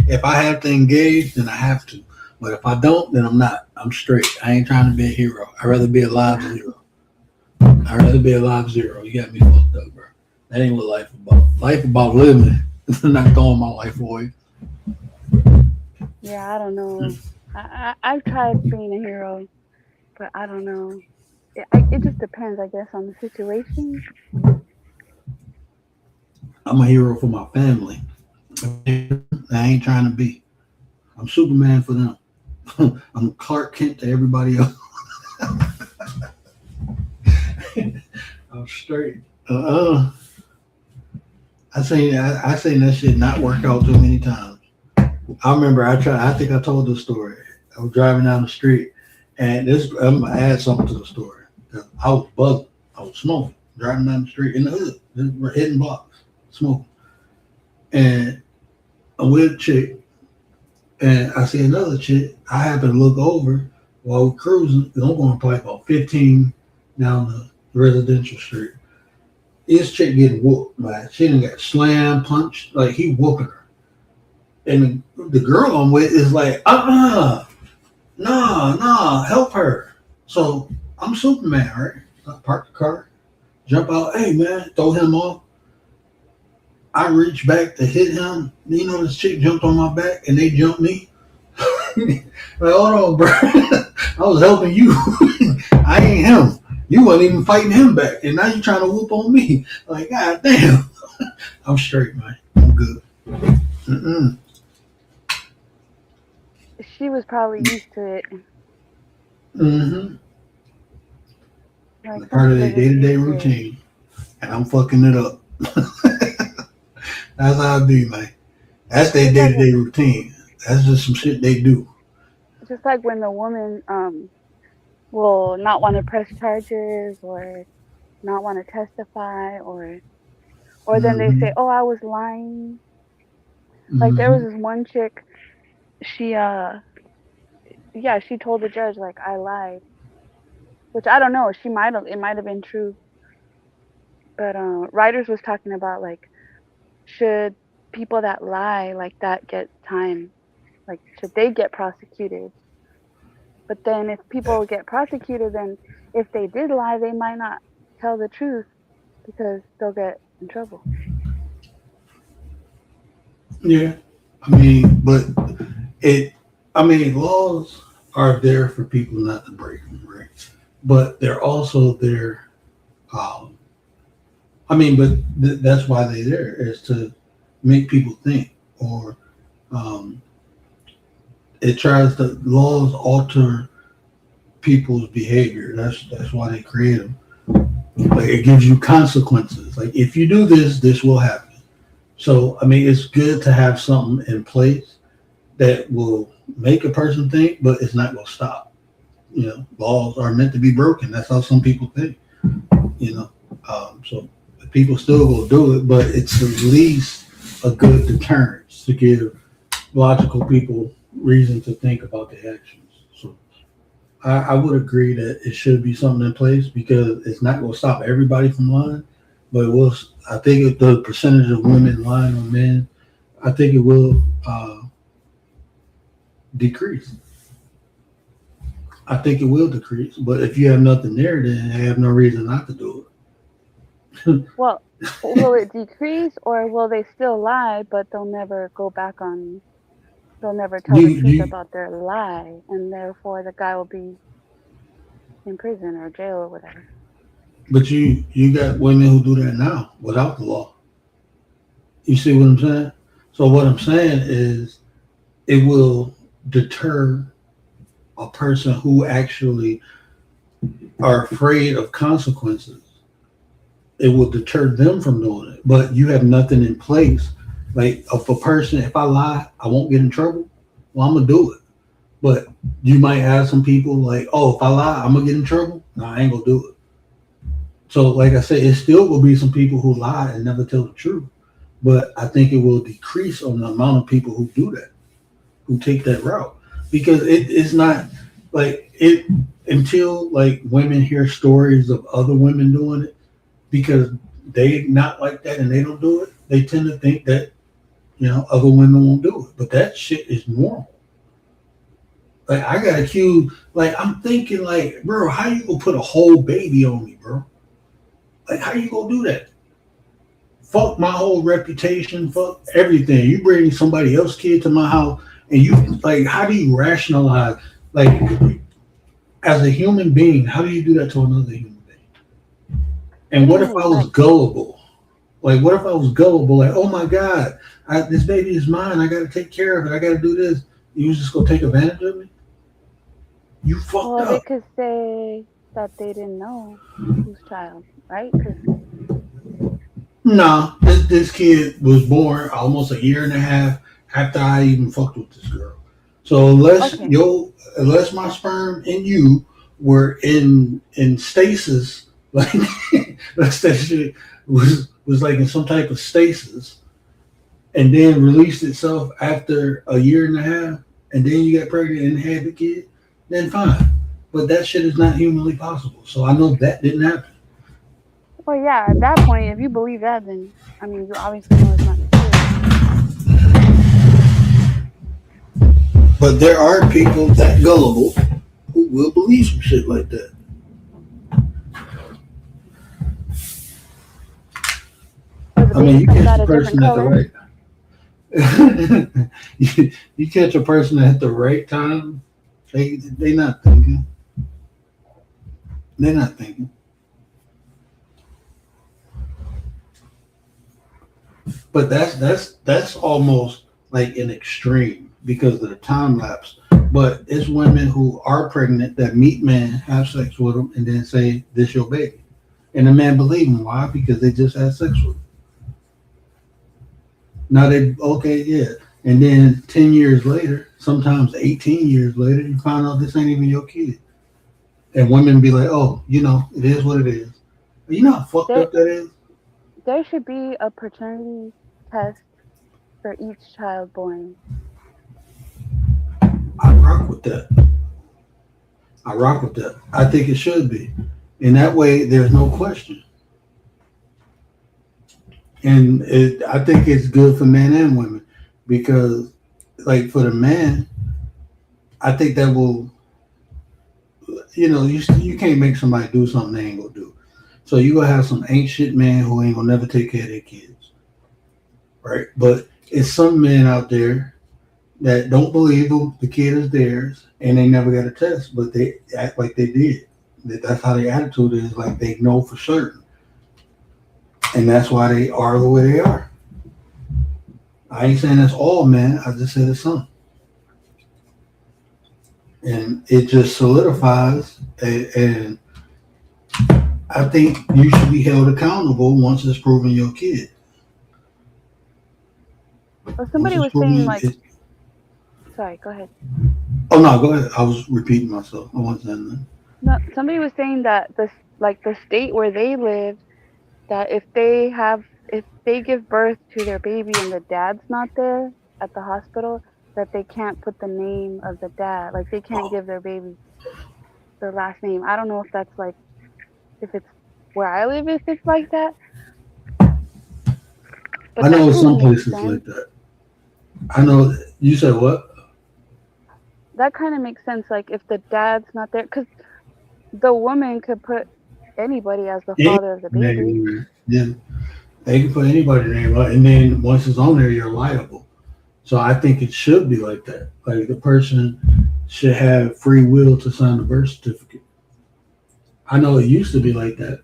If I have to engage, then I have to. But if I don't, then I'm not. I'm straight. I ain't trying to be a hero. I'd rather be a live zero. I'd rather be a live zero. You got me fucked up, bro. That ain't what life about. Life about living, not throwing my life away. Yeah, I don't know. I've tried being a hero, but I don't know. It just depends, I guess, on the situation. I'm a hero for my family. I ain't trying to be. I'm Superman for them. I'm Clark Kent to everybody else. I'm straight. I seen that shit not work out too many times. I remember I think I told this story. I was driving down the street, and I'm gonna add something to the story. I was buzzing. I was smoking, driving down the street in the hood, just hitting blocks, smoking. And I'm with a chick, and I see another chick. I happen to look over while we're cruising. I'm going probably about 15 down the residential street. This chick getting whooped, man. She done got slammed, punched, like he whooping her. And the girl I'm with is like, nah, help her. So I'm Superman, right? I park the car, jump out, hey man, throw him off. I reach back to hit him. You know, this chick jumped on my back and they jumped me. hold on, bro. I was helping you. I ain't him. You wasn't even fighting him back, and now you trying to whoop on me. Like, god damn. I'm straight, man. I'm good. Mm-mm. She was probably used to it. Mm-hmm. Like, Part of their some people day-to-day just used to it. routine, and I'm fucking it up. That's how I be, man. That's their day-to-day routine. That's just some shit they do. Just like when the woman will not want to press charges or not want to testify, or then they say, "Oh, I was lying." Like there was this one chick, she she told the judge like I lied, which I don't know. It might have been true, but writers was talking about like should people that lie like that get time, like should they get prosecuted? But then if people get prosecuted, then if they did lie, they might not tell the truth because they'll get in trouble. Yeah, I mean, but laws are there for people not to break them, right? But they're also there. That's why they're there, is to make people think, or laws alter people's behavior. That's why they create them. Like it gives you consequences. Like if you do this, this will happen. So it's good to have something in place that will make a person think, but it's not going to stop. Laws are meant to be broken. That's how some people think. So people still will do it, but it's at least a good deterrence to give logical people reason to think about their actions. So I would agree that it should be something in place because it's not going to stop everybody from lying, but it will. I think if the percentage of women lying on men, I think it will decrease. I think it will decrease, but if you have nothing there, then I have no reason not to do it. Well, will it decrease or will they still lie, but they'll never go back on, they'll never tell the truth about their lie, and therefore the guy will be in prison or jail or whatever. But you got women who do that now without the law. You see what I'm saying? So what I'm saying is it will deter a person who actually are afraid of consequences. It will deter them from doing it. But you have nothing in place. Like if a person, if I lie, I won't get in trouble. Well, I'm gonna do it. But you might have some people like, oh, if I lie, I'm gonna get in trouble. No, I ain't gonna do it. So like I said, it still will be some people who lie and never tell the truth. But I think it will decrease on the amount of people who do that, who take that route. Because it's not like it until like women hear stories of other women doing it, because they not like that and they don't do it, they tend to think that, other women won't do it. But that shit is normal. Like I got accused, like I'm thinking like, bro, how you gonna put a whole baby on me, bro? Like how you gonna do that? Fuck my whole reputation, fuck everything. You bring somebody else's kid to my house and you like, how do you rationalize, like as a human being, how do you do that to another human being? And what if I was gullible? Like, what if I was gullible? Like, oh my God, this baby is mine. I got to take care of it. I got to do this. You just gonna take advantage of me? You fucked up. They could say that they didn't know whose child, right? No, this kid was born almost a year and a half after I even fucked with this girl. So unless my sperm and you were in stasis, like that shit was like in some type of stasis, and then released itself after a year and a half, and then you got pregnant and had the kid, then fine. But that shit is not humanly possible. So I know that didn't happen. Well, yeah, at that point, if you believe that, then, you obviously know it's not true. But there are people that gullible who will believe some shit like that. You catch the person at the right. You catch a person at the right time, they not thinking. They're not thinking. But that's almost like an extreme because of the time lapse. But it's women who are pregnant that meet men, have sex with them, and then say, "This your baby," and the man believe them. Why? Because they just had sex with them. Now they okay, yeah, and then 10 years later, sometimes 18 years later, you find out this ain't even your kid, and women be like, "Oh, it is what it is." You know how fucked up that is. There should be a paternity test for each child born. I rock with that. I think it should be. In that way, there's no question. And I think it's good for men and women because, like, for the man, I think that will, you can't make somebody do something they ain't gonna do. So you gonna have some ain't shit man who ain't gonna never take care of their kids, right? But it's some men out there that don't believe the kid is theirs and they never got a test, but they act like they did. That's how their attitude is, like they know for certain. And that's why they are the way they are. I ain't saying that's all men, I just said it's some. And it just solidifies, and I think you should be held accountable once it's proven your kid. Well, somebody was saying like, sorry, go ahead. Oh no, go ahead. I was repeating myself. I wasn't saying that. No, somebody was saying that the state where they live, that if they give birth to their baby and the dad's not there at the hospital, that they can't put the name of the dad. Like they can't give their baby the last name. I don't know if that's like, if it's where I live, if it's like that. But I know that some kinda makes places sense. like that. I know. You said what? That kind of makes sense. Like if the dad's not there, because the woman could put anybody as the father of the baby. Name, yeah, they can put anybody's name up, and then once it's on there, you're liable. So I think it should be like that. Like the person should have free will to sign the birth certificate. I know it used to be like that.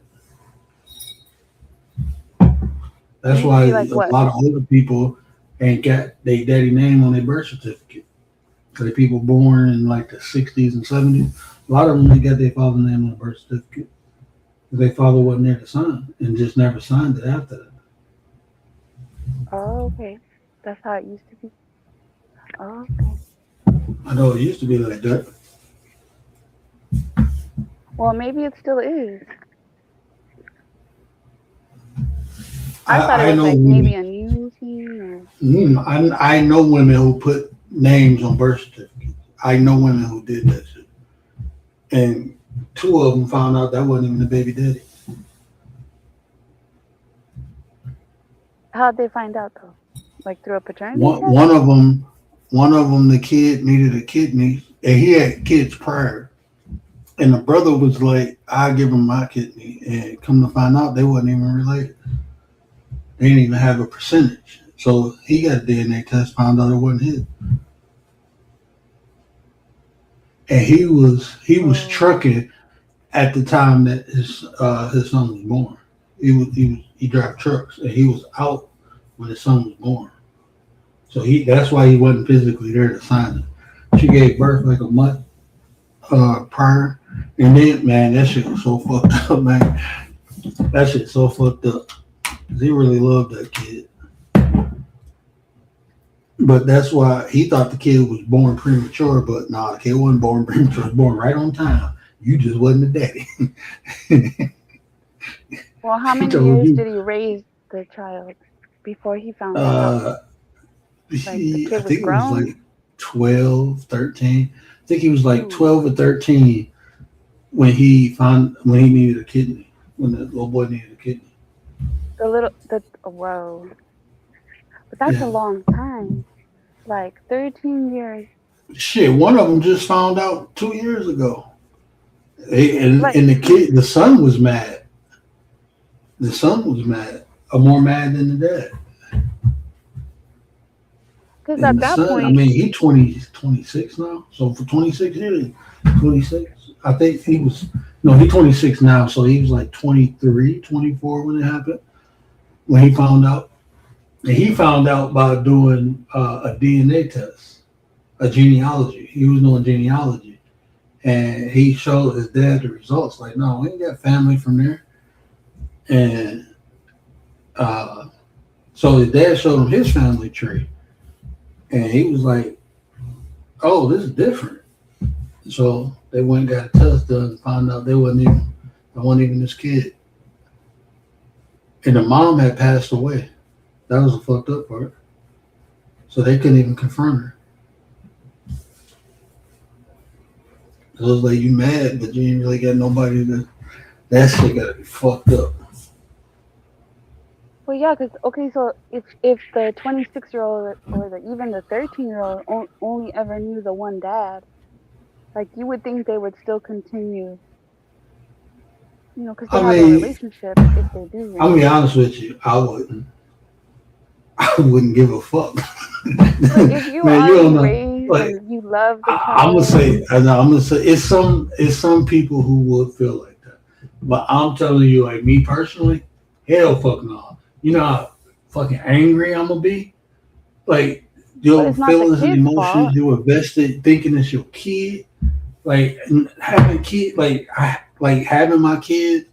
That's why like a what? lot of older people ain't got their daddy name on their birth certificate. So the people born in like the 60s and 70s, a lot of them, they got their father's name on the birth certificate. Their father wasn't there to sign and just never signed it after that. Oh, okay. That's how it used to be. Oh, okay. I know it used to be like that. Well, maybe it still is. I thought it was like maybe a new thing. I know women who put names on birth certificates. I know women who did that shit. And 2 of them found out that wasn't even the baby daddy. How'd they find out though? Like through a paternity test? One of them, the kid needed a kidney, and he had kids prior. And the brother was like, "I'll give him my kidney," and come to find out, they wasn't even related. They didn't even have a percentage. So he got a DNA test, found out it wasn't his. And he was trucking at the time that his son was born. He drive trucks, and he was out when his son was born. So that's why he wasn't physically there to sign it. She gave birth like a month prior, and then man, that shit was so fucked up, man. That shit's so fucked up. He really loved that kid. But that's why he thought the kid was born premature, but nah, the kid wasn't born premature, he was born right on time. You just wasn't the daddy. Well, how many years did he raise the child before he found out? I think he was like 12, 13. I think he was like 12 or 13 when he needed a kidney, when the little boy needed a kidney. Whoa. But that's a long time. Like 13 years. Shit, one of them just found out 2 years ago. And the son was mad. The son was mad. More mad than the dad. Because And at the that son, point, I mean, he 26 now. So for 26 years, 26. I think he was, no, he 26 now. So he was like 23, 24 when it happened. When he found out. And he found out by doing a DNA test, a genealogy. He was doing genealogy. And he showed his dad the results. Like, no, we ain't got family from there. And so his dad showed him his family tree. And he was like, oh, this is different. So they went and got a test done and found out there wasn't even this kid. And the mom had passed away. That was a fucked up part. So they couldn't even confront her. It was like, you mad, but you ain't really got nobody to. That shit gotta be fucked up. well, yeah, because okay, so if the 26-year-old or even the 13-year-old only ever knew the one dad, like you would think they would still continue, you know, because they have a relationship if they do. I'll be honest with you, I wouldn't give a fuck. But if you Man, are you don't know. raised Like, and you love the child, I'm gonna say it's some people who would feel like that. But I'm telling you, like me personally, hell fucking no. You know how fucking angry I'm gonna be? Like your it's not the feelings and kid's emotions fault. you invested thinking it's your kid. Like having kid like having my kids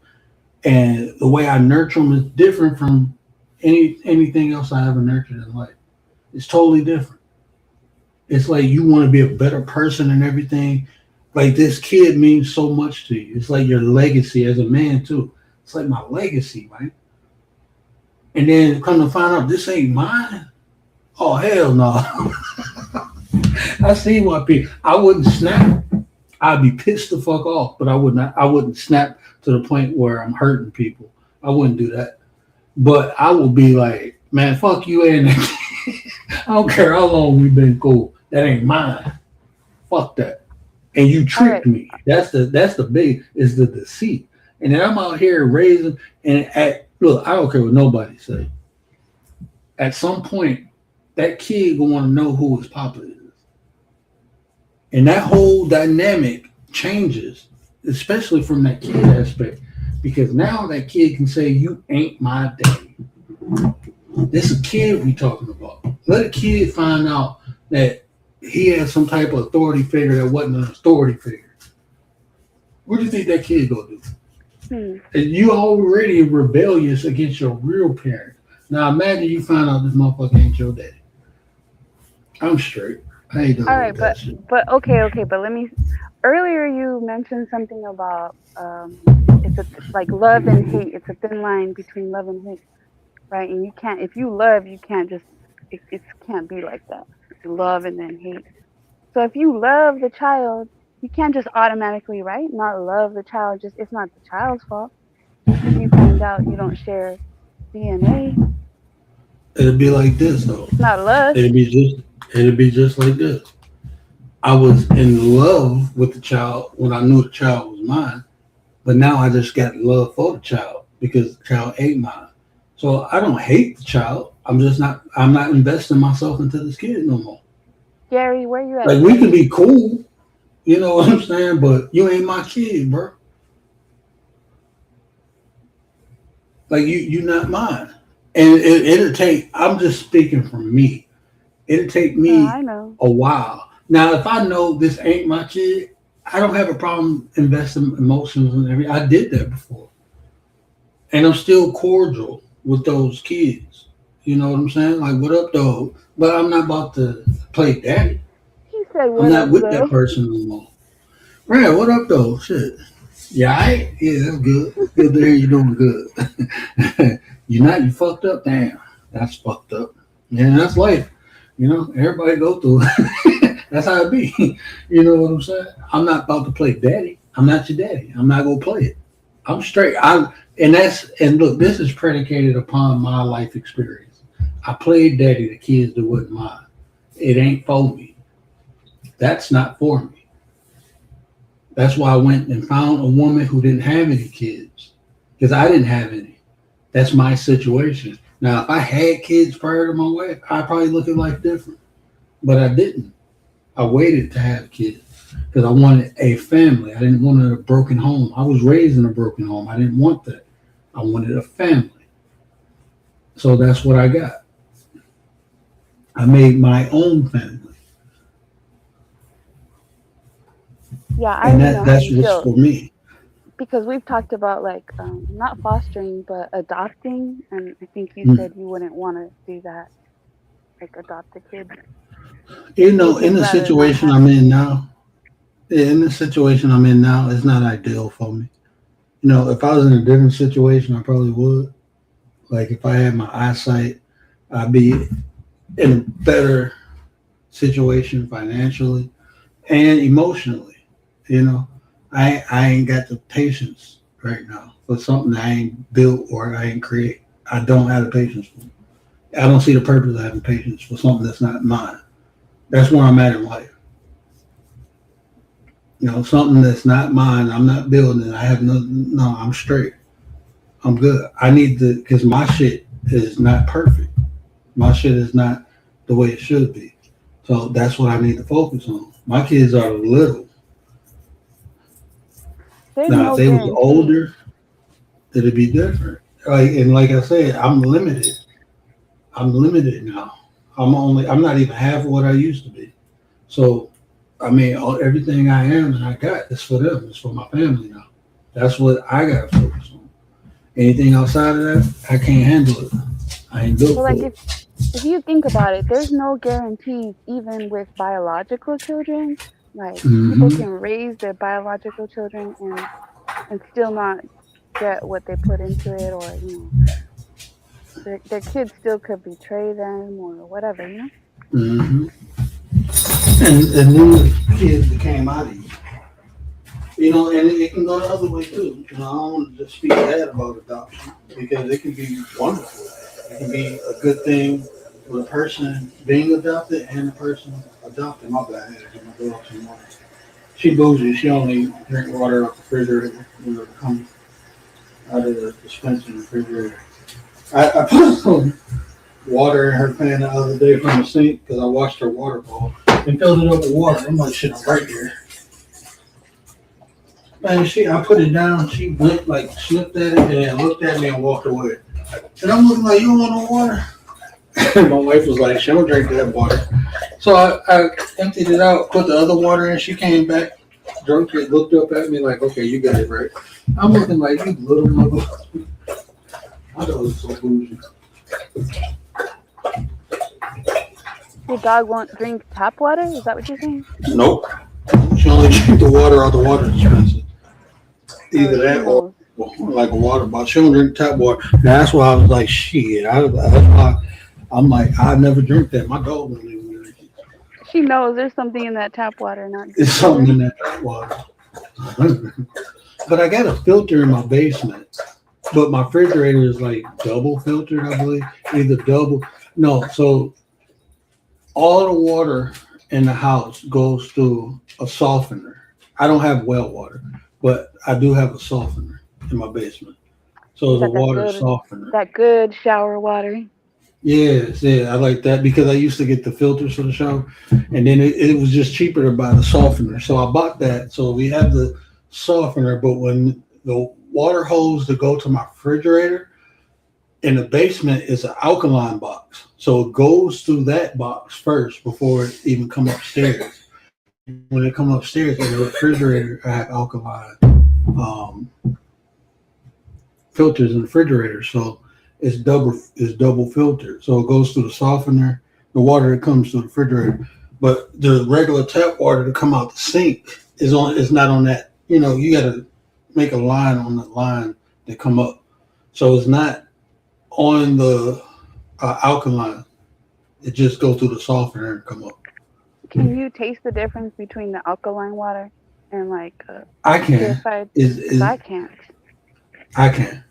and the way I nurture them is different from anything else I ever nurtured in life. It's totally different. It's like you want to be a better person and everything. Like this kid means so much to you. It's like your legacy as a man too. It's like my legacy, right? And then come to find out this ain't mine. Oh hell no. I see why people. I wouldn't snap. I'd be pissed the fuck off, but I wouldn't snap to the point where I'm hurting people. I wouldn't do that. But I will be like, man, fuck you and I don't care how long we've been cool. That ain't mine. Fuck that. And you tricked me. That's the big is the deceit. And then I'm out here raising look, I don't care what nobody say. At some point, that kid gonna want to know who his papa is. And that whole dynamic changes, especially from that kid aspect. Because now that kid can say, you ain't my daddy. This is a kid we talking about. Let a kid find out that he has some type of authority figure that wasn't an authority figure. What do you think that kid gonna do? And you already rebellious against your real parent. Now imagine you find out this motherfucker ain't your daddy. I'm straight. I ain't doing all right, that shit. but okay, but let me. Earlier, you mentioned something about like love and hate. It's a thin line between love and hate, right? And you can't, if you love, you can't just. It can't be like that. You love and then hate. So if you love the child, you can't just automatically, right? Not love the child. Just it's not the child's fault. If you find out you don't share DNA, It'd be like this though. it's not love. It'd be just like this. I was in love with the child when I knew the child was mine, but now I just got love for the child because the child ain't mine. So I don't hate the child. I'm not investing myself into this kid no more. Gary, where you at? Like we can be cool, you know what I'm saying? But you ain't my kid, bro. Like you're not mine. And it'll take, I'm just speaking for me. It'll take me I know. a while. Now, if I know this ain't my kid, I don't have a problem investing emotions and everything. I did that before. And I'm still cordial with those kids. You know what I'm saying? Like, what up, though? But I'm not about to play daddy. He said, what I'm not up, with though? that person no more. Right, what up, though? Shit. Yeah, yeah, that's good. Good to hear you doing good. You fucked up? Damn, that's fucked up. Yeah, that's life. You know, everybody go through it. That's how it be. You know what I'm saying? I'm not about to play daddy. I'm not your daddy. I'm not gonna play it. I'm straight. And look, this is predicated upon my life experience. I played daddy to kids that wasn't mine. It ain't for me. That's not for me. That's why I went and found a woman who didn't have any kids because I didn't have any. That's my situation. Now, if I had kids prior to my wife, I'd probably look at life different. but I didn't. I waited to have kids because I wanted a family. I didn't want a broken home. I was raised in a broken home. I didn't want that. I wanted a family. So that's what I got. I made my own family. Yeah, I And don't know how that's you what's feel. for me. Because we've talked about like not fostering but adopting, and I think you Mm. said you wouldn't want to do that, like adopt a kid. You know, You'd in the rather not situation have I'm a in kid. now, in the situation I'm in now, it's not ideal for me. You know, if I was in a different situation, I probably would. Like if I had my eyesight, I'd be in a better situation financially and emotionally. You know, I ain't got the patience right now for something that I ain't built or I ain't create. I don't have the patience for it. I don't see the purpose of having patience for something that's not mine. That's where I'm at in life. You know, something that's not mine, I'm not building. I have no, I'm straight. I'm good. I need to, because my shit is not perfect. My shit is not the way it should be. So that's what I need to focus on. My kids are little. There's Now, if no they was guarantee. older, it'd be different. Like I said, I'm limited. I'm limited now. I'm not even half of what I used to be. So, I mean, everything I am and I got is for them. It's for my family now. That's what I got to focus on. Anything outside of that, I can't handle it. I ain't built But like for it. if you think about it, there's no guarantees even with biological children. Like people Mm-hmm. can raise their biological children and still not get what they put into it, or their kids still could betray them or whatever, Mm-hmm. And then the kids that came out of you. You know, and it can go the other way too. You know, I don't want to just speak bad about adoption because it can be wonderful. It can be a good thing with a person being adopted and a person adopted. My bad, I had to give my dog some water. She bougie. She only drink water out the refrigerator. You know, it comes out of the dispenser in the refrigerator. I put some water in her pan the other day from the sink because I watched her water bowl and filled it up with water. I'm like, shit, I'm right here. Man, I put it down. She went like sniffed at it and looked at me and walked away. And I'm looking like, you don't want no water? My wife was like, she don't drink that water. So I emptied it out, put the other water in. She came back, drunk it, looked up at me like, okay, you got it right. I'm looking like, you little mother. I thought it was so bougie. Your dog won't drink tap water? Is that what you're saying? Nope. She only drink the water out the water dispenser. Either She that or knows. like a water bottle. She don't drink tap water. That's why I was like, shit. That's why I'm like, I never drink that. My dog won't even drink it. She knows there's something in that tap water, not good It's for something her. in that tap water. But I got a filter in my basement. But my refrigerator is like double filtered, I believe. Either double. No, so all the water in the house goes through a softener. I don't have well water, but I do have a softener in my basement. So it's a Got that water good, softener. that good shower water. Yes, yeah, I like that because I used to get the filters for the shower, and then it was just cheaper to buy the softener. So I bought that. So we have the softener, but when the water hose to go to my refrigerator in the basement is an alkaline box. So it goes through that box first before it even come upstairs. When it come upstairs in the refrigerator, I have alkaline filters in the refrigerator. So it's double filtered. So it goes through the softener, the water that comes through the refrigerator. But the regular tap water to come out the sink is not on that. You know, you gotta make a line on the line that come up. So it's not on the alkaline. It just goes through the softener and come up. Can you taste the difference between the alkaline water and like I can. purified? I can't. I can.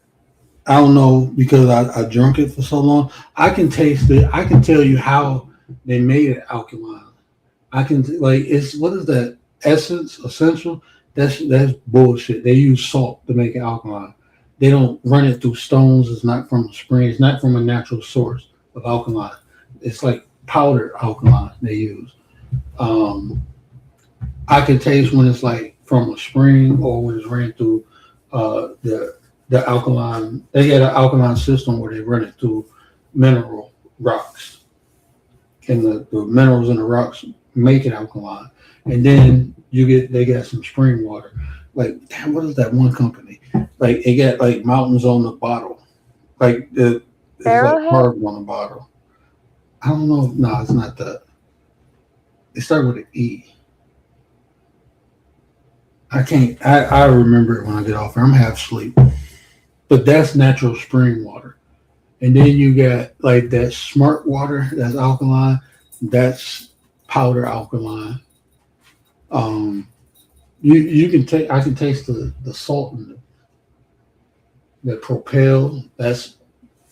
I don't know because I drunk it for so long. I can taste it. I can tell you how they made it alkaline. I can what is that essential? That's bullshit. They use salt to make it alkaline. They don't run it through stones. It's not from a spring. It's not from a natural source of alkaline. It's like powdered alkaline they use. I can taste when it's like from a spring or when it's ran through the alkaline. They got an alkaline system where they run it through mineral rocks, and the minerals in the rocks make it alkaline. And then they got some spring water. Like, damn, what is that one company? Like, it got like mountains on the bottle. Like it's like Arrowhead? carved on the bottle. I don't know. No, it's not that. It started with an E. I can't. I remember it when I get off. I'm half asleep. But that's natural spring water. And then you got like that smart water that's alkaline. That's powder alkaline. You can take. I can taste the salt in it. The Propel. That's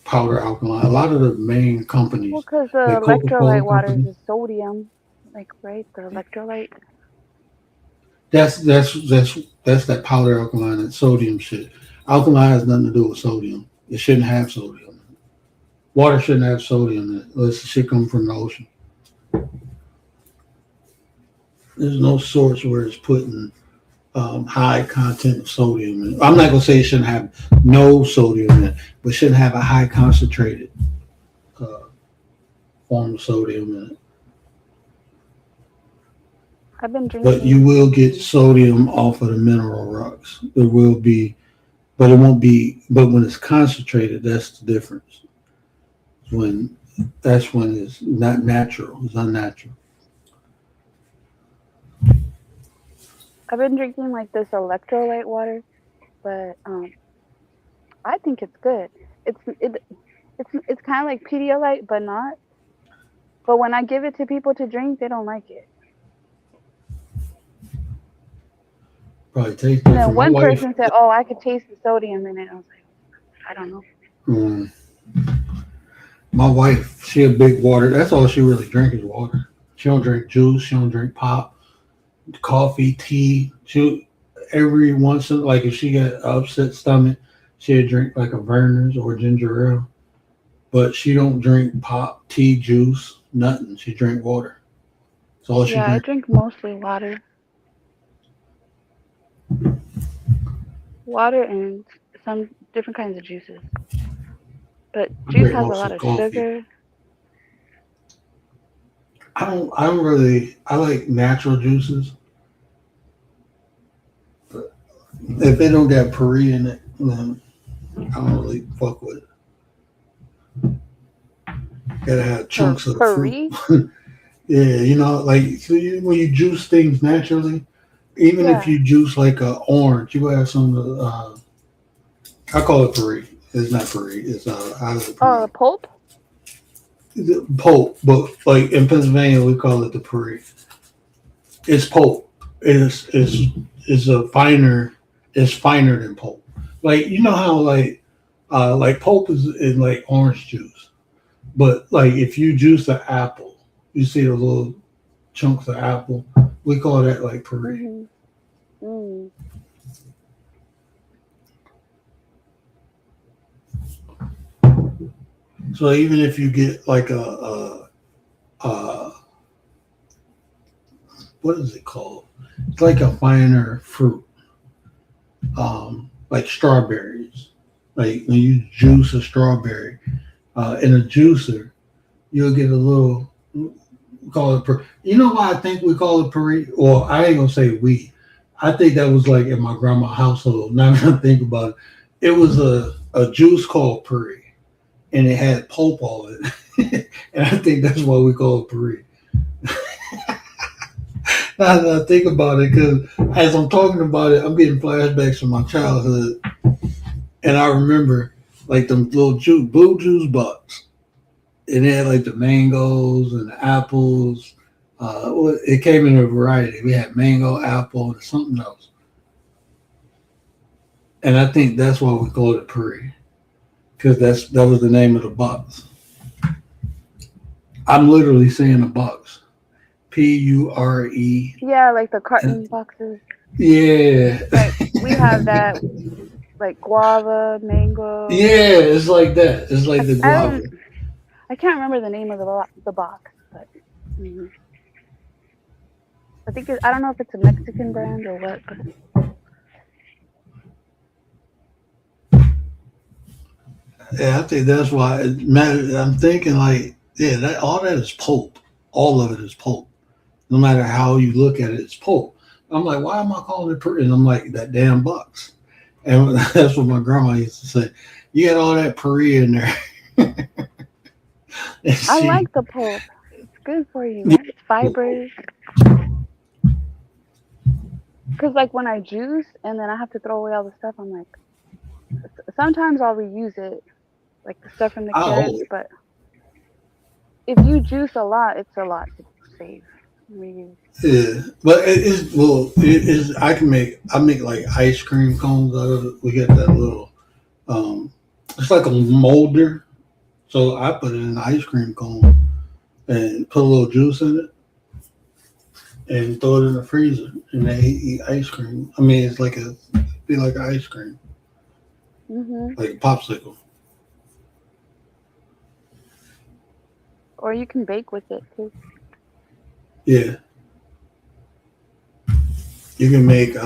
powder alkaline. A lot of the main companies. Well, because the like Coca-Cola electrolyte water company. is sodium, like, right? The electrolyte. That's that powder alkaline and sodium shit. Alkaline has nothing to do with sodium. It shouldn't have sodium in it. Water shouldn't have sodium in it unless the shit comes from the ocean. There's no source where it's putting high content of sodium in it. I'm not gonna say it shouldn't have no sodium in it, but shouldn't have a high concentrated form of sodium in it. I've been drinking. But you will get sodium off of the mineral rocks. There will be, but it won't be. But when it's concentrated, that's the difference. That's when it's not natural. It's unnatural. I've been drinking like this electrolyte water, but I think it's good. It's kind of like Pedialyte, but not. But when I give it to people to drink, they don't like it. Probably tastes And different. then one My wife- person said, "Oh, I could taste the sodium in it." I was like, I don't know. My wife, she a big water. That's all she really drink is water. She don't drink juice. She don't drink pop, coffee, tea. Every once in, like if she got an upset stomach, she'd drink like a Verner's or ginger ale. But she don't drink pop, tea, juice, nothing. She drink water. That's all she Yeah, I drinks. drink mostly water. Water and some different kinds of juices. But I juice drink has a mostly lot of coffee. sugar. I don't really. I like natural juices. But if they don't got Puri in it, then I don't really fuck with it. Gotta have chunks of the fruit. Puri? Yeah, like when you juice things naturally, even if Yeah. you juice like an orange, you have some. I call it Puri. It's not Puri. It's Oh, the pulp? the pulp, but like in Pennsylvania, we call it the Puri. It's pulp. It's a finer. It's finer than pulp. Like you know how like pulp is in like orange juice, but like if you juice the apple, you see the little chunks of apple. We call that like Puri. Mm-hmm. Mm. So even if you get like what is it called? It's like a finer fruit, like strawberries. Like when you juice a strawberry in a juicer, you'll get a little. We call it. You know why I think we call it Puri? Well, I ain't gonna say we. I think that was like in my grandma's household. Now that I think about it, it was a juice called Puri. And it had pulp all in it. And I think that's why we call it Puri. Now that I think about it, because as I'm talking about it, I'm getting flashbacks from my childhood. And I remember like them little blue juice box. And it had like the mangoes and the apples. It came in a variety. We had mango, apple, and something else. And I think that's why we called it Puri. Because that was the name of the box. I'm literally saying a box. Pure. Yeah, like the carton boxes. Yeah. Like we have that, like guava, mango. Yeah, it's like that. It's like the guava. I can't remember the name of the box, Mhm. I think I don't know if it's a Mexican brand or what, but Yeah, I think that's why I'm thinking like, yeah, that all that is pulp. All of it is pulp. No matter how you look at it, it's pulp. I'm like, why am I calling it Perrier? And I'm like, that damn box. And that's what my grandma used to say. You got all that Perrier in there. I like the pulp. It's good for you, man. It's fibers. Cause like when I juice and then I have to throw away all the stuff, I'm like, sometimes I'll reuse it, like the stuff from the carrots. But if you juice a lot, it's a lot to save. Reuse. Yeah, but it is. I make like ice cream cones out of it. We get that little, it's like a molder. So I put it in the ice cream cone and put a little juice in it and throw it in the freezer and they eat ice cream. I mean, it's like be like ice cream, like a popsicle. Or you can bake with it too. Yeah. You can make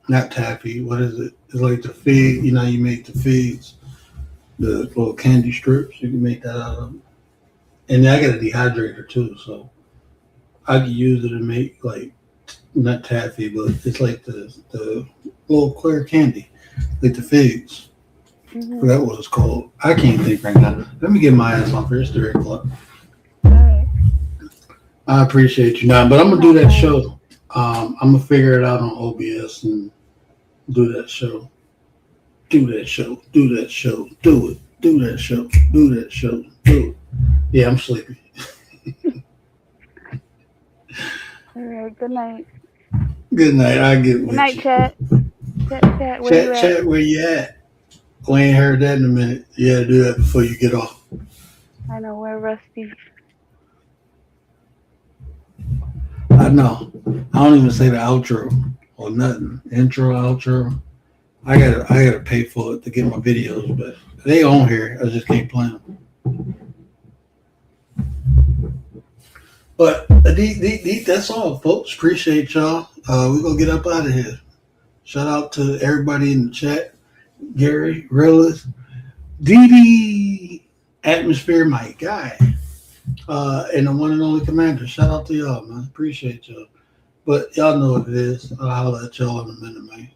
not taffy. What is it? It's like the fig. You know, you make the figs, the little candy strips. You can make that out of them. And I got a dehydrator too, so I can use it to make like not taffy, but it's like the little clear candy, like the figs. I forgot what it's called. I can't think right now. Let me get my ass on for it's 3 o'clock. All right. I appreciate you now, but I'm gonna do that show. I'm gonna figure it out on OBS and do that show. Do that show. Do that show. Do it. Do that show. Do that show. Do it. Yeah, I'm sleepy. All right. Good night. Good night. I get with Good night, you. chat. Chat. Where you at? Chat. Where you at? We ain't heard that in a minute. You gotta do that before you get off. I know we're rusty. I know. I don't even say the outro or nothing. Intro, outro. I gotta pay for it to get my videos, but they on here. I just can't play them. But that's all, folks. Appreciate y'all. We're gonna get up out of here. Shout out to everybody in the chat. Gary, Relis, Dee, Atmosphere, my guy, and the one and only Commander. Shout out to y'all, man. Appreciate y'all. But y'all know what it is. I'll holler at y'all in a minute, man.